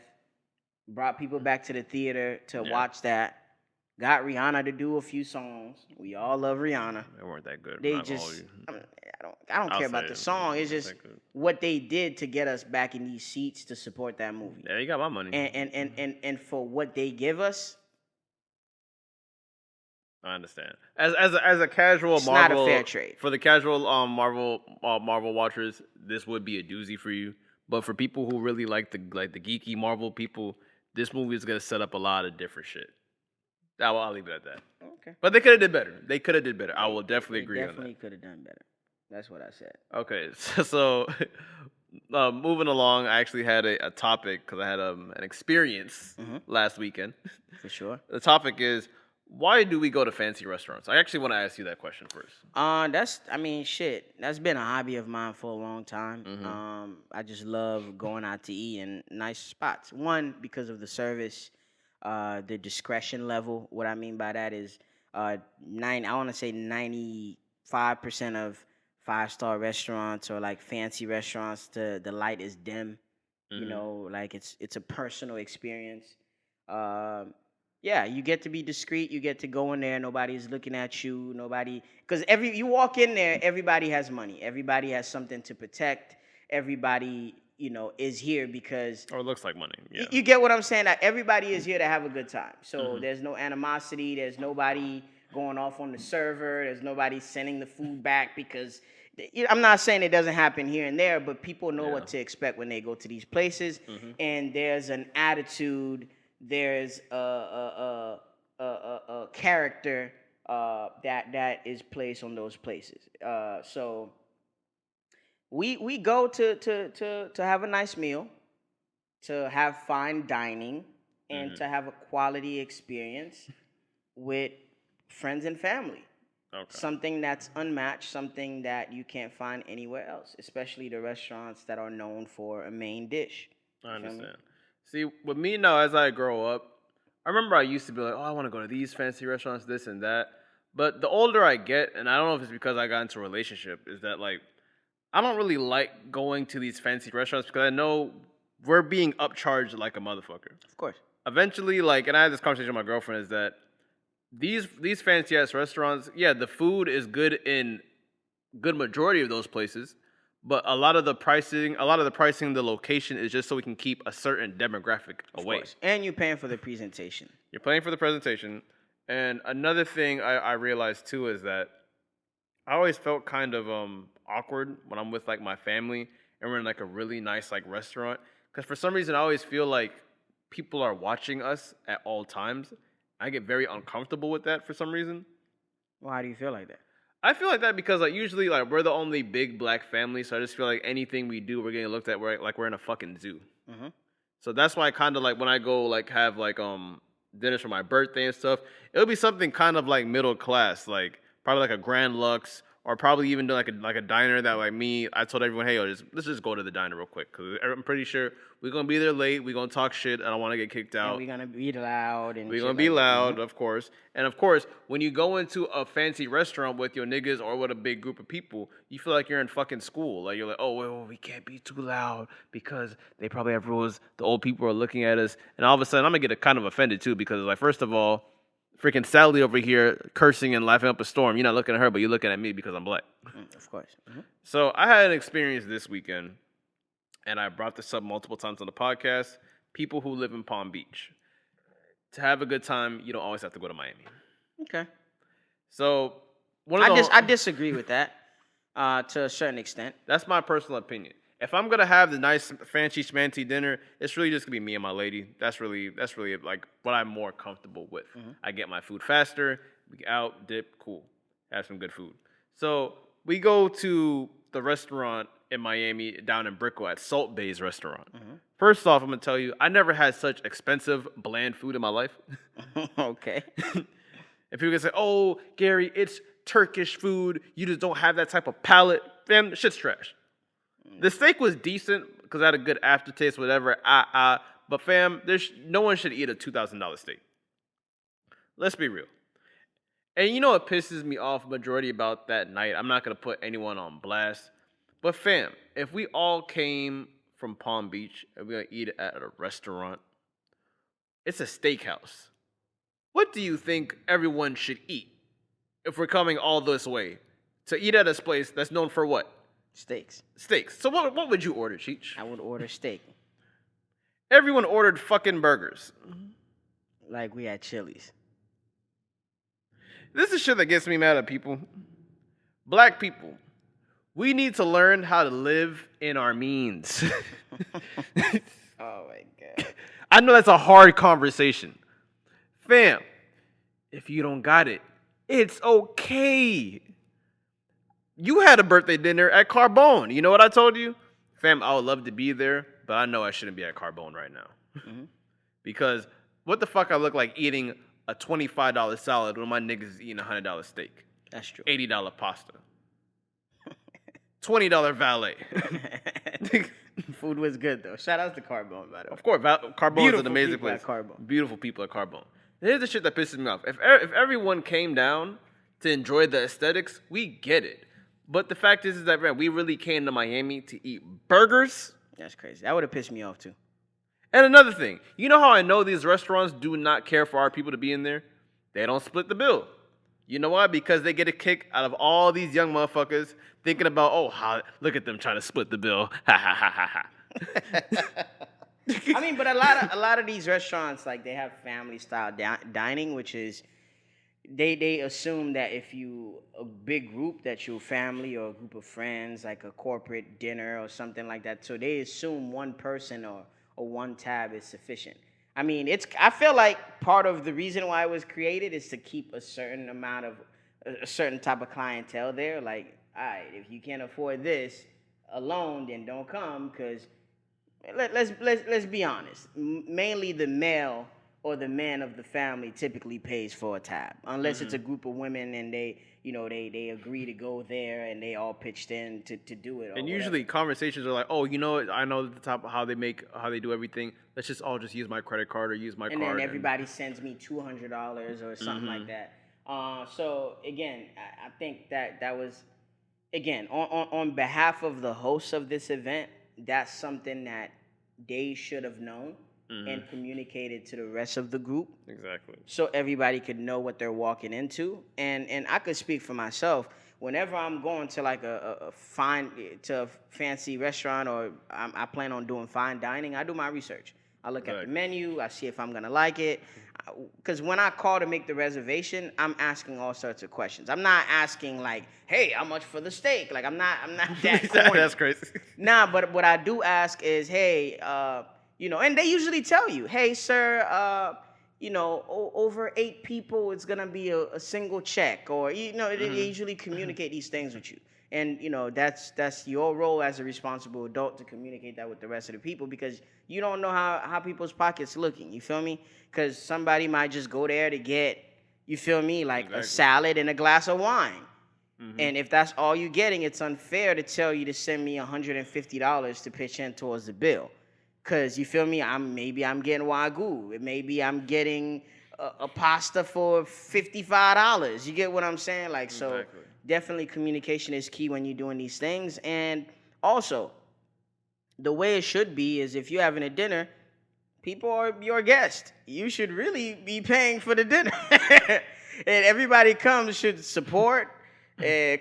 Brought people back to the theater to watch that. Got Rihanna to do a few songs. We all love Rihanna. They weren't that good. They just, I don't care about the song. It's just what they did to get us back in these seats to support that movie. Yeah, you got my money. And for what they give us, I understand. As a casual it's Marvel, not a fair trade. For the casual Marvel watchers, this would be a doozy for you. But for people who really like the geeky Marvel people, this movie is gonna set up a lot of different shit. I'll leave it at that. Okay. But they could have did better. I will definitely agree on that. Definitely could have done better. That's what I said. Okay, so moving along, I actually had a topic because I had an experience last weekend. For sure. The topic is, why do we go to fancy restaurants? I actually want to ask you that question first. That's been a hobby of mine for a long time. I just love going out to eat in nice spots. One, because of the service, the discretion level. What I mean by that is, I want to say 95% of 5-star restaurants or like fancy restaurants, the light is dim. You know, like it's a personal experience. Yeah, you get to be discreet. You get to go in there. Nobody's looking at you. Because you walk in there, everybody has money. Everybody has something to protect. Everybody, is here because... Or it looks like money, yeah. You get what I'm saying? That everybody is here to have a good time. So there's no animosity. There's nobody going off on the server. There's nobody sending the food back because... I'm not saying it doesn't happen here and there, but people know what to expect when they go to these places. And there's an attitude... There's a character that is placed on those places. So we go to have a nice meal, to have fine dining, and to have a quality experience with friends and family. Okay. Something that's unmatched, something that you can't find anywhere else, especially the restaurants that are known for a main dish. I understand. See, with me now, as I grow up, I remember I used to be like, I want to go to these fancy restaurants, this and that. But the older I get, and I don't know if it's because I got into a relationship, is that, like, I don't really like going to these fancy restaurants because I know we're being upcharged like a motherfucker. Of course. Eventually, like, and I had this conversation with my girlfriend, is that these fancy ass restaurants, yeah, the food is good in good majority of those places, but a lot of the pricing, the location is just so we can keep a certain demographic Of away. course. And you're paying for the presentation. You're paying for the presentation, and another thing I realized too is that I always felt kind of awkward when I'm with like my family and we're in like a really nice like restaurant, because for some reason I always feel like people are watching us at all times. I get very uncomfortable with that for some reason. Well, how do you feel like that? I feel like that because like usually like we're the only big black family, so I just feel like anything we do, we're getting looked at like we're in a fucking zoo. Mm-hmm. So that's why I kind of like when I go like have like dinners for my birthday and stuff, it'll be something kind of like middle class, like probably like a Grand Lux, or probably even do like a diner that like me. I told everyone, hey, let's just go to the diner real quick because I'm pretty sure we're gonna be there late. We're gonna talk shit. I don't want to get kicked out. And we're gonna be loud and We're shit gonna be like that. loud, Mm-hmm. of course. And of course, when you go into a fancy restaurant with your niggas or with a big group of people, you feel like you're in fucking school. Like you're like, oh, well, we can't be too loud because they probably have rules. The old people are looking at us, and all of a sudden, I'm gonna get kind of offended too because, like, first of all, freaking Sally over here cursing and laughing up a storm. You're not looking at her, but you're looking at me because I'm black. Of course. Mm-hmm. So I had an experience this weekend, and I brought this up multiple times on the podcast. People who live in Palm Beach. To have a good time, you don't always have to go to Miami. Okay. So I disagree with that to a certain extent. That's my personal opinion. If I'm gonna have the nice fancy schmancy dinner, it's really just gonna be me and my lady. That's really like what I'm more comfortable with. Mm-hmm. I get my food faster. We get out, dip, cool, have some good food. So we go to the restaurant in Miami down in Brickell at Salt Bay's restaurant. Mm-hmm. First off, I'm gonna tell you, I never had such expensive bland food in my life. Okay. If people can say, "Oh, Gary, it's Turkish food. You just don't have that type of palate," fam, shit's trash. The steak was decent because I had a good aftertaste, whatever. But fam, no one should eat a $2,000 steak. Let's be real. And you know what pisses me off majority about that night? I'm not gonna put anyone on blast, but fam, if we all came from Palm Beach and we're gonna eat at a restaurant, it's a steakhouse. What do you think everyone should eat if we're coming all this way to eat at a place that's known for what? Steaks. Steaks. So what would you order, Cheech? I would order steak. Everyone ordered fucking burgers. Like we had Chili's. This is shit that gets me mad at people. Black people. We need to learn how to live in our means. Oh my god. I know that's a hard conversation. Fam, if you don't got it, it's okay. You had a birthday dinner at Carbone. You know what I told you? Fam, I would love to be there, but I know I shouldn't be at Carbone right now. Mm-hmm. Because what the fuck I look like eating a $25 salad when my niggas is eating a $100 steak? That's true. $80 pasta. $20 valet. Food was good though. Shout out to Carbone, by the way. Of course, Carbone is an amazing people place. at Carbone. Beautiful people at Carbone. Here's the shit that pisses me off. If everyone came down to enjoy the aesthetics, we get it. But the fact is that, man, we really came to Miami to eat burgers. That's crazy. That would have pissed me off too. And another thing, you know how I know these restaurants do not care for our people to be in there? They don't split the bill. You know why? Because they get a kick out of all these young motherfuckers thinking about, look at them trying to split the bill. Ha ha ha ha ha. I mean, but a lot of these restaurants, like, they have family style dining, which is they assume that if you a big group, that your family or a group of friends, like a corporate dinner or something like that. So they assume one person or one tab is sufficient. I mean, I feel like part of the reason why it was created is to keep a certain amount of a certain type of clientele there. Like, all right, if you can't afford this alone, then don't come, because let's be honest. Mainly the male or the man of the family typically pays for a tab, unless it's a group of women and they agree to go there and they all pitched in to do it. And usually conversations are like, I know the top how they do everything. Let's just all just use my credit card or use my card. And then everybody sends me $200 or something like that. So again, I think that was again, on behalf of the hosts of this event, that's something that they should have known and communicated to the rest of the group. Exactly. So everybody could know what they're walking into. And I could speak for myself. Whenever I'm going to like a fine to a fancy restaurant or I plan on doing fine dining, I do my research. I look at the menu. I see if I'm gonna like it. Because when I call to make the reservation, I'm asking all sorts of questions. I'm not asking like, "Hey, how much for the steak?" Like I'm not that corny. That's crazy. Nah, but what I do ask is, "Hey, and they usually tell you, "Hey, sir, over 8 people, it's gonna be a single check," or they usually communicate these things with you, and that's your role as a responsible adult to communicate that with the rest of the people because you don't know how people's pockets looking. You feel me? Because somebody might just go there to get, you feel me, like a salad and a glass of wine. And if that's all you're getting, it's unfair to tell you to send me $150 to pitch in towards the bill. Cause you feel me? Maybe I'm getting wagyu. Maybe I'm getting a pasta for $55. You get what I'm saying? Like so, definitely communication is key when you're doing these things. And also, the way it should be is if you're having a dinner, people are your guest. You should really be paying for the dinner, and everybody comes should support.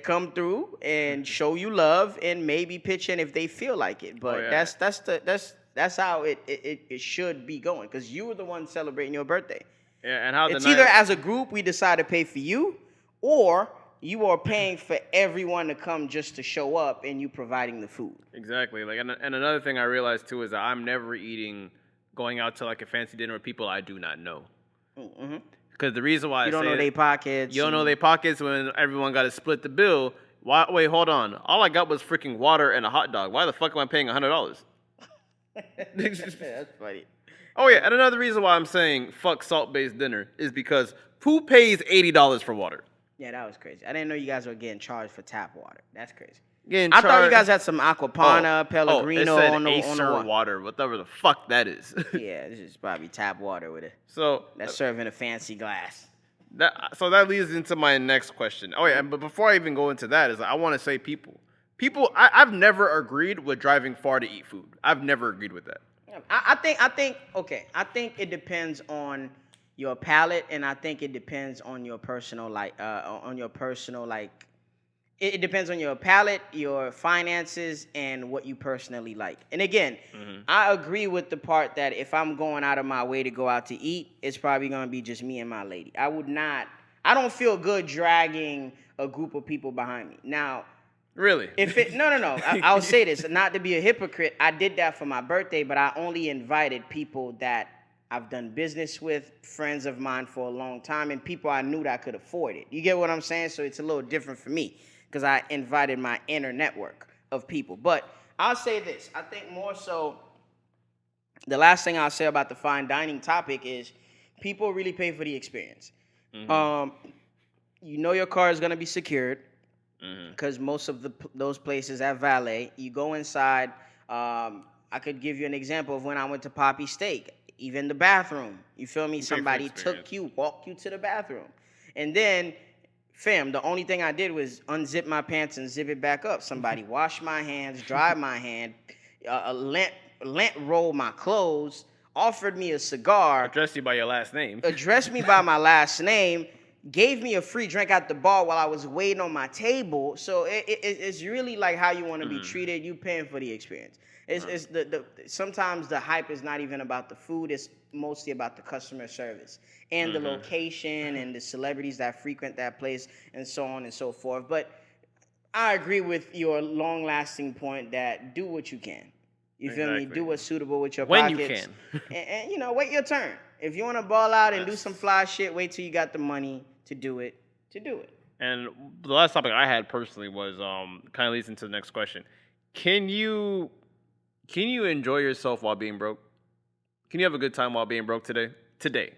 Come through and show you love and maybe pitch in if they feel like it. But that's how it should be going because you were the one celebrating your birthday. Yeah, and how it's either as a group we decide to pay for you, or you are paying for everyone to come just to show up and you providing the food. Exactly. Like, and another thing I realized too is that I'm never going out to like a fancy dinner with people I do not know. Mm-hmm. Because the reason why you don't know their pockets. You don't know their pockets when everyone got to split the bill. Why? Wait, hold on. All I got was freaking water and a hot dog. Why the fuck am I paying $100? That's funny. Oh yeah, and another reason why I'm saying fuck salt-based dinner is because who pays $80 for water? Yeah, that was crazy. I didn't know you guys were getting charged for tap water. That's crazy. I thought you guys had some Aquapana, Pellegrino it said on the Acer water, whatever the fuck that is. Yeah, this is probably tap water with it. So that's serving a fancy glass. So that leads into my next question. Oh yeah, but before I even go into that, I want to say people. I've never agreed with driving far to eat food. I've never agreed with that. I think it depends on your palate, and I think it depends on your personal It depends on your palate, your finances, and what you personally like. And again, I agree with the part that if I'm going out of my way to go out to eat, it's probably going to be just me and my lady. I don't feel good dragging a group of people behind me. Now, really? No. I'll say this, not to be a hypocrite. I did that for my birthday, but I only invited people that I've done business with, friends of mine for a long time, and people I knew that I could afford it. You get what I'm saying? So it's a little different for me, because I invited my inner network of people. But I'll say this. I think more so, the last thing I'll say about the fine dining topic is people really pay for the experience. Your car is going to be secured because most of those places have valet. You go inside. I could give you an example of when I went to Poppy Steak. Even the bathroom. You feel me? Somebody walked you to the bathroom. And then... Fam, the only thing I did was unzip my pants and zip it back up. Somebody washed my hands, dried my hand, lint rolled my clothes, offered me a cigar. Addressed you by your last name. Addressed me by my last name, gave me a free drink at the bar while I was waiting on my table. So it's really like how you want to be treated. You paying for the experience. It's sometimes the hype is not even about the food. It's mostly about the customer service and the location and the celebrities that frequent that place and so on and so forth. But I agree with your long-lasting point that do what you can. You feel me? Do what's suitable with your pockets. When you can. and wait your turn. If you want to ball out and do some fly shit, wait till you got the money to do it. And the last topic I had personally was kind of leads into the next question. Can you enjoy yourself while being broke? Can you have a good time while being broke today?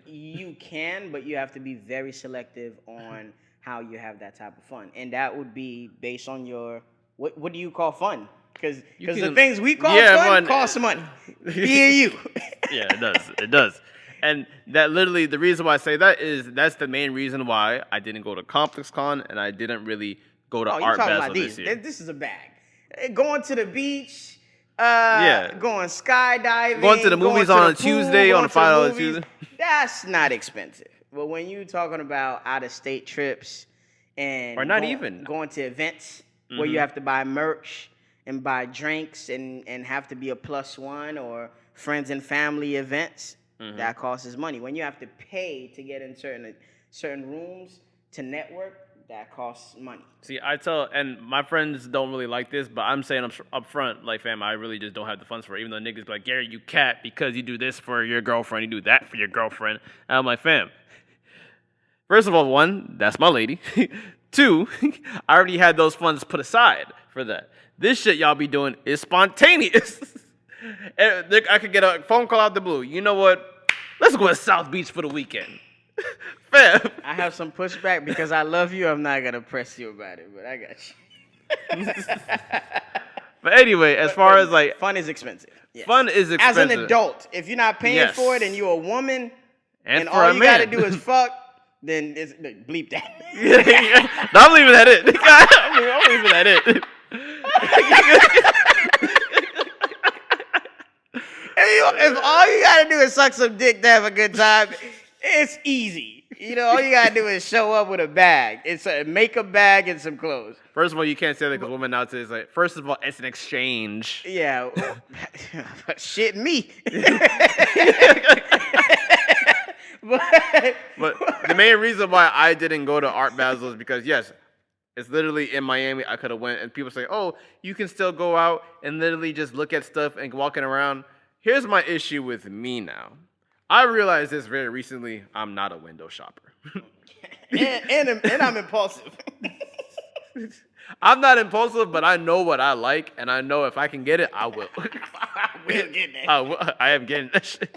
You can, but you have to be very selective on how you have that type of fun. And that would be based on your, what do you call fun? Because the things we call fun cost money. Me and you. Yeah, it does. And that literally, the reason why I say that is that's the main reason why I didn't go to ComplexCon and I didn't really go to Oh, you Art talking about Basel these? this year. This is a bag. Going to the beach, Yeah. going Going to the skydiving, going movies to on the a pool, Tuesday, on going a to the $5 movies. Tuesday. That's not expensive. But when you talking about out of state trips Or and not even. going to events where you Mm-hmm. have to buy merch and buy drinks and have to be a plus one or friends and family events, that costs money. When you have to pay to get in certain rooms to network, that costs money. See, and my friends don't really like this, but I'm saying up front, like, fam, I really just don't have the funds for it. Even though niggas be like, Gary, you cat because you do this for your girlfriend, you do that for your girlfriend. And I'm like, fam, first of all, one, that's my lady. Two, I already had those funds put aside for that. This shit y'all be doing is spontaneous. And I could get a phone call out the blue. You know what? Let's go to South Beach for the weekend. Fam. I have some pushback because I love you. I'm not gonna press you about it, but I got you. But anyway, as far as like fun is expensive. Yes. Fun is As expensive. an adult, if you're not paying Yes. for it and you're a woman and for all a you man. gotta do is fuck, then it's, bleep that. No, I'm leaving that in. I'm leaving that in. If all you gotta do is suck some dick to have a good time, it's easy. You know, all you gotta do is show up with a bag. It's a makeup bag and some clothes. First of all, you can't say that because women nowadays like. First of all, it's an exchange. Yeah, shit me. But the main reason why I didn't go to Art Basel is because yes, it's literally in Miami. I could have went, and people say, "Oh, you can still go out and literally just look at stuff and walking around." Here's my issue with me now. I realized this very recently. I'm not a window shopper. and I'm impulsive. I'm not impulsive, but I know what I like, and I know if I can get it, I will. I will get that. I am getting that shit.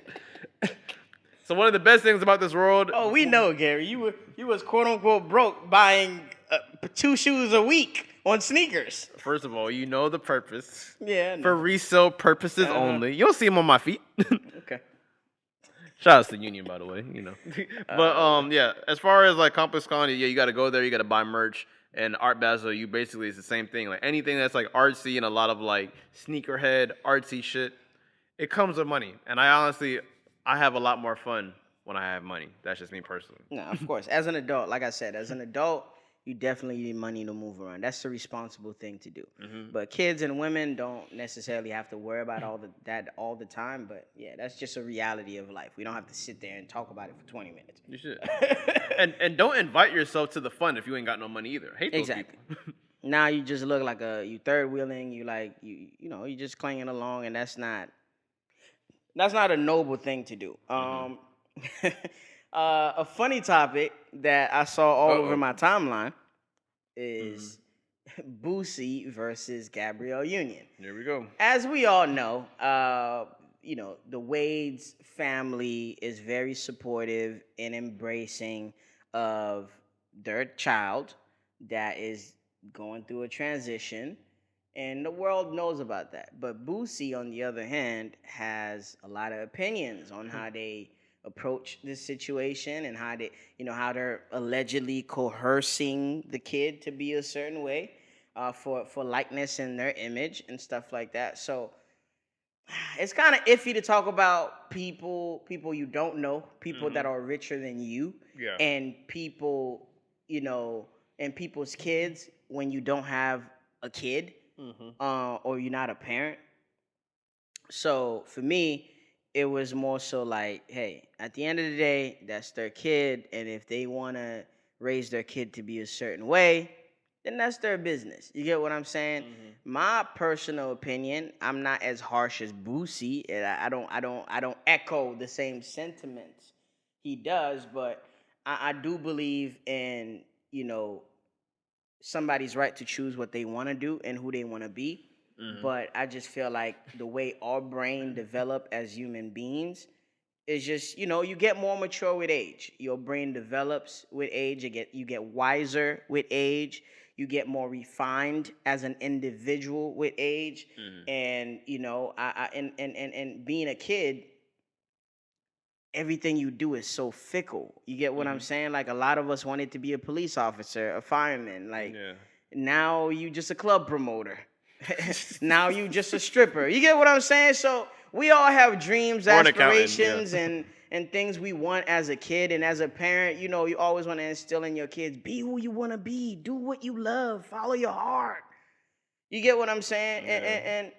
So one of the best things about this world. Oh, we know, Gary. You was quote unquote broke buying 2 shoes a week on sneakers. First of all, you know the purpose. Yeah. For resale purposes only. You don't see them on my feet. Okay. Shout out to Union, by the way. You know. But yeah, as far as like Complex Con, yeah, you got to go there. You got to buy merch. And Art Basel, you basically it's the same thing. Like anything that's like artsy and a lot of like sneakerhead artsy shit, it comes with money. And I have a lot more fun when I have money. That's just me personally. No, of course. As an adult, like I said, as an adult, you definitely need money to move around. That's the responsible thing to do. Mm-hmm. But kids and women don't necessarily have to worry about that all the time. But yeah, that's just a reality of life. We don't have to sit there and talk about it for 20 minutes. You should. and don't invite yourself to the fun if you ain't got no money either. I hate those people. Now you just look like you third wheeling. You just clinging along, and that's not a noble thing to do. A funny topic that I saw all over my timeline is Boosie versus Gabrielle Union. Here we go. As we all know, the Wade's family is very supportive and embracing of their child that is going through a transition, and the world knows about that. But Boosie, on the other hand, has a lot of opinions on how they approach this situation and how they're allegedly coercing the kid to be a certain way for likeness and their image and stuff like that. So it's kind of iffy to talk about people you don't know, people that are richer than you, and people, and people's kids when you don't have a kid or you're not a parent. So for me, it was more so like, hey, at the end of the day, that's their kid, and if they want to raise their kid to be a certain way, then that's their business. You get what I'm saying? My personal opinion, I'm not as harsh as Boosie, and I don't echo the same sentiments he does, but I do believe in somebody's right to choose what they want to do and who they want to be. But I just feel like the way our brain develop as human beings is just, you get more mature with age. Your brain develops with age. You get wiser with age. You get more refined as an individual with age. And, and being a kid, everything you do is so fickle. You get what I'm saying? Like a lot of us wanted to be a police officer, a fireman. Like Now you just a club promoter. Now you just a stripper. You get what I'm saying? So we all have dreams, Or an accountant, yeah. aspirations, and things we want as a kid and as a parent. You know, you always want to instill in your kids: be who you want to be, do what you love, follow your heart. You get what I'm saying?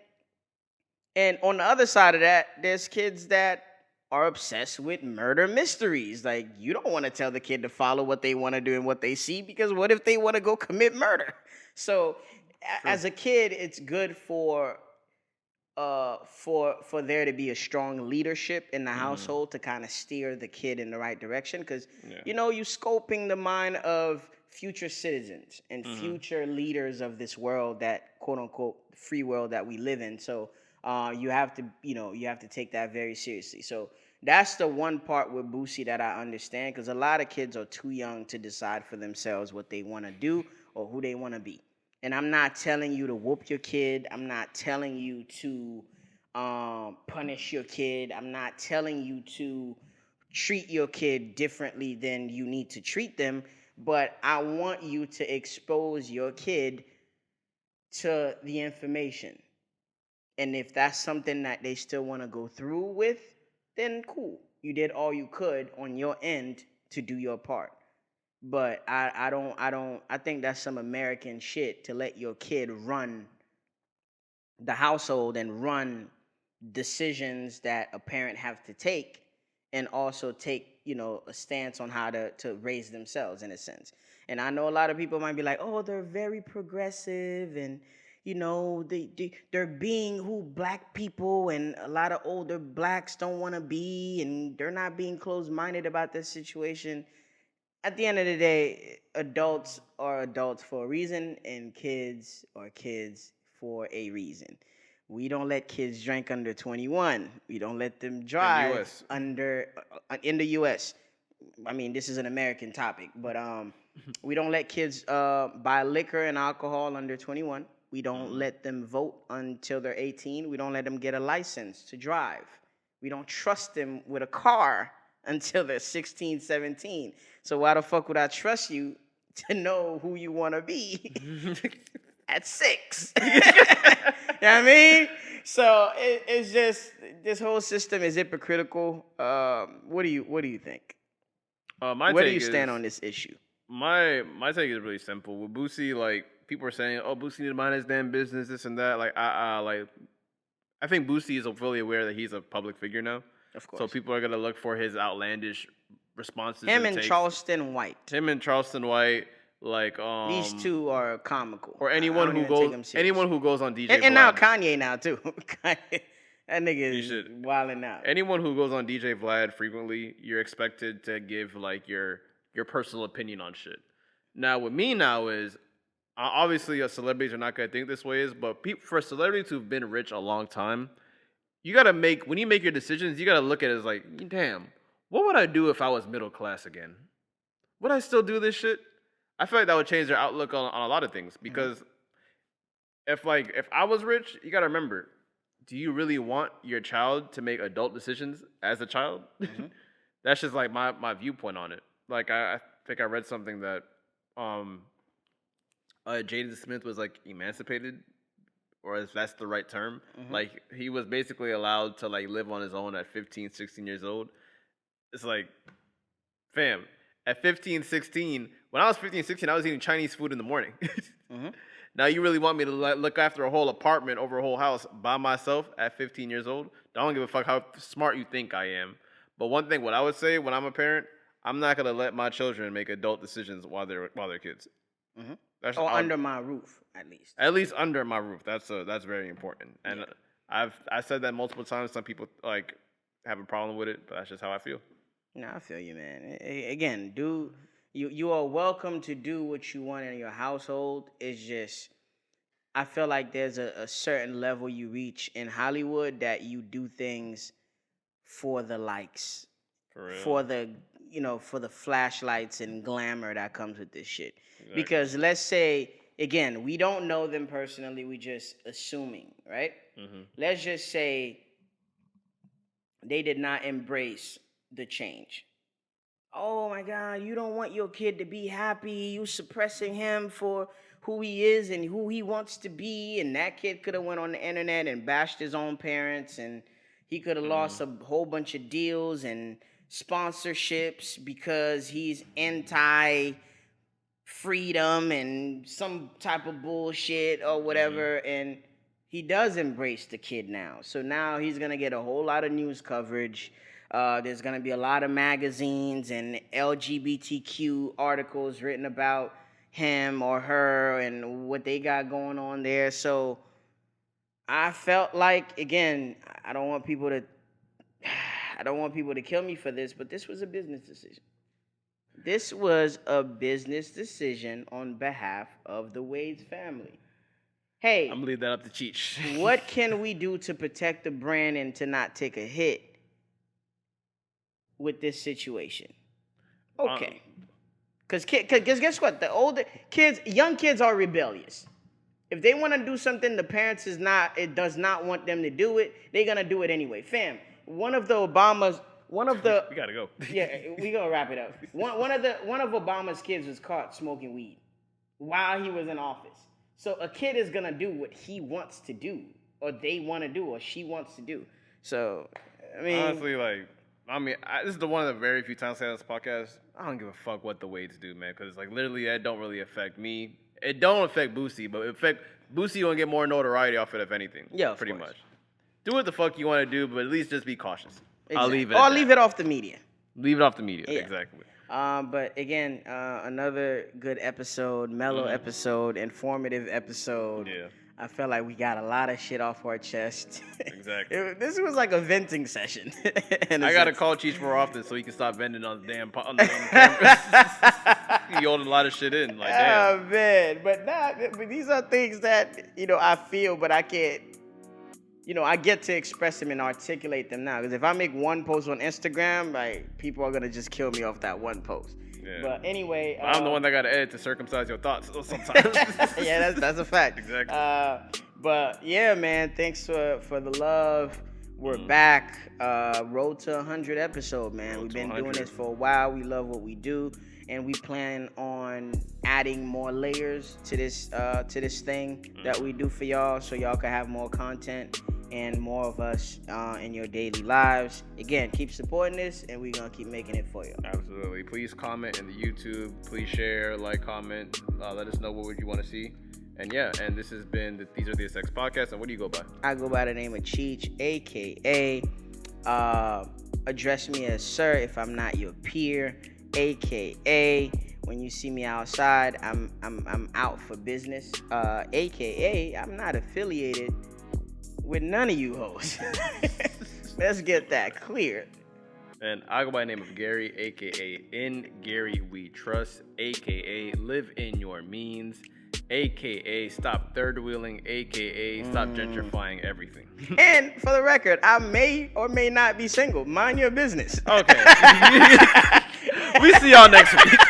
And on the other side of that, there's kids that are obsessed with murder mysteries. Like, you don't want to tell the kid to follow what they want to do and what they see, because what if they want to go commit murder? So as a kid, it's good for there to be a strong leadership in the household to kind of steer the kid in the right direction, because you know, you scoping the mind of future citizens and future leaders of this world, that quote unquote free world that we live in. So you have to, you have to take that very seriously. So that's the one part with Boosie that I understand, because a lot of kids are too young to decide for themselves what they want to do or who they want to be. And I'm not telling you to whoop your kid. I'm not telling you to punish your kid. I'm not telling you to treat your kid differently than you need to treat them. But I want you to expose your kid to the information. And if that's something that they still want to go through with, then cool. You did all you could on your end to do your part. But I think that's some American shit to let your kid run the household and run decisions that a parent have to take, and also take, a stance on how to raise themselves in a sense. And I know a lot of people might be like, oh, they're very progressive, and they're being who black people and a lot of older blacks don't want to be, and they're not being closed-minded about this situation. At the end of the day, adults are adults for a reason, and kids are kids for a reason. We don't let kids drink under 21. We don't let them drive US. under in the U.S. I mean, this is an American topic, but we don't let kids buy liquor and alcohol under 21. We don't let them vote until they're 18. We don't let them get a license to drive. We don't trust them with a car until they're 16, 17. So why the fuck would I trust you to know who you want to be at 6? You know what I mean? So it's just, this whole system is hypocritical. What do you think? Where do you stand on this issue? My take is really simple. With Boosie, like, people are saying, "Oh, Boosie need to mind his damn business, this and that." Like, I think Boosie is fully aware that he's a public figure now. Of course. So people are gonna look for his outlandish responses. Him and Charleston White. Him and Charleston White, like these two are comical. Or anyone who goes on DJ. And now Kanye now too. Kanye, that nigga is wilding out. Anyone who goes on DJ Vlad frequently, you're expected to give like your personal opinion on shit. Now with me now is obviously celebrities are not gonna think this way but for celebrities who've been rich a long time, you gotta when you make your decisions, you gotta look at it as like, damn, what would I do if I was middle class again? Would I still do this shit? I feel like that would change their outlook on a lot of things, because if I was rich, you gotta remember, do you really want your child to make adult decisions as a child? That's just like my viewpoint on it. Like I think I read something that Jaden Smith was like emancipated, or if that's the right term. Like he was basically allowed to like live on his own at 15, 16 years old. It's like, fam, at 15, 16, when I was 15, 16, I was eating Chinese food in the morning. Now you really want me to look after a whole apartment over a whole house by myself at 15 years old? I don't give a fuck how smart you think I am. But one thing, what I would say when I'm a parent, I'm not gonna let my children make adult decisions while they're kids. Or under my roof, at least. At least under my roof. That's very important. And I said that multiple times. Some people like have a problem with it, but that's just how I feel. No, I feel you, man. Again, you are welcome to do what you want in your household. It's just, I feel like there's a certain level you reach in Hollywood that you do things for the likes, for the for the flashlights and glamour that comes with this shit. Exactly. Because let's say, again, we don't know them personally, we just assuming, right? Let's just say they did not embrace the change. Oh my God, you don't want your kid to be happy. You suppressing him for who he is and who he wants to be, and that kid could have went on the internet and bashed his own parents, and he could have lost a whole bunch of deals and sponsorships because he's anti freedom and some type of bullshit or whatever. And he does embrace the kid now. So now he's going to get a whole lot of news coverage. There's going to be a lot of magazines and LGBTQ articles written about him or her and what they got going on there. So I felt like, again, I don't want people to kill me for this, but this was a business decision. This was a business decision on behalf of the Wade's family. Hey, I'm gonna leave that up to Cheech. What can we do to protect the brand and to not take a hit with this situation? Okay. Because guess what? The older kids, young kids are rebellious. If they want to do something, the parents does not want them to do it. They're gonna do it anyway. Fam, one of the we gotta go. Yeah, we gonna wrap it up. One of Obama's kids was caught smoking weed while he was in office. So a kid is gonna do what he wants to do, or they want to do, or she wants to do. So, I mean, honestly, this is one of the very few times I say on this podcast. I don't give a fuck what the Wades do, man, because literally that don't really affect me. It don't affect Boosie, but it affect Boosie. Gonna get more notoriety off it, if anything. Yeah, pretty much. Do what the fuck you want to do, but at least just be cautious. Exactly. I'll leave it. Or leave it off the media. Leave it off the media. Yeah. Exactly. But again, another good episode, mellow episode, informative episode. Yeah. I felt like we got a lot of shit off our chest. Exactly. This was like a venting session. I gotta call Cheech more often so he can stop venting on the damn on the camera. He holding a lot of shit in. Like, damn. Oh man, but these are things that I feel, but I can't. I get to express them and articulate them now. Because if I make one post on Instagram, people are gonna just kill me off that one post. Yeah. But anyway, I'm the one that got to edit to circumcise your thoughts sometimes. Yeah, that's a fact. Exactly. But yeah, man, thanks for the love. We're back. Road to 100 episode, man. We've been doing this for a while. We love what we do, and we plan on adding more layers to this thing that we do for y'all, so y'all can have more content and more of us in your daily lives. Again, keep supporting this, and we're gonna keep making it for you. Absolutely. Please comment in the YouTube. Please share, comment. Let us know what would you want to see. And yeah, and this has been the These Are the Sex podcast. And what do you go by? I go by the name of Cheech, aka address me as sir if I'm not your peer, aka when you see me outside, I'm out for business, aka I'm not affiliated with none of you hoes. Let's get that clear. And I go by the name of Gary, aka In Gary We Trust, aka Live in Your Means, aka Stop Third Wheeling, aka Stop Gentrifying Everything. And for the record, I may or may not be single. Mind your business. Okay. We see y'all next week.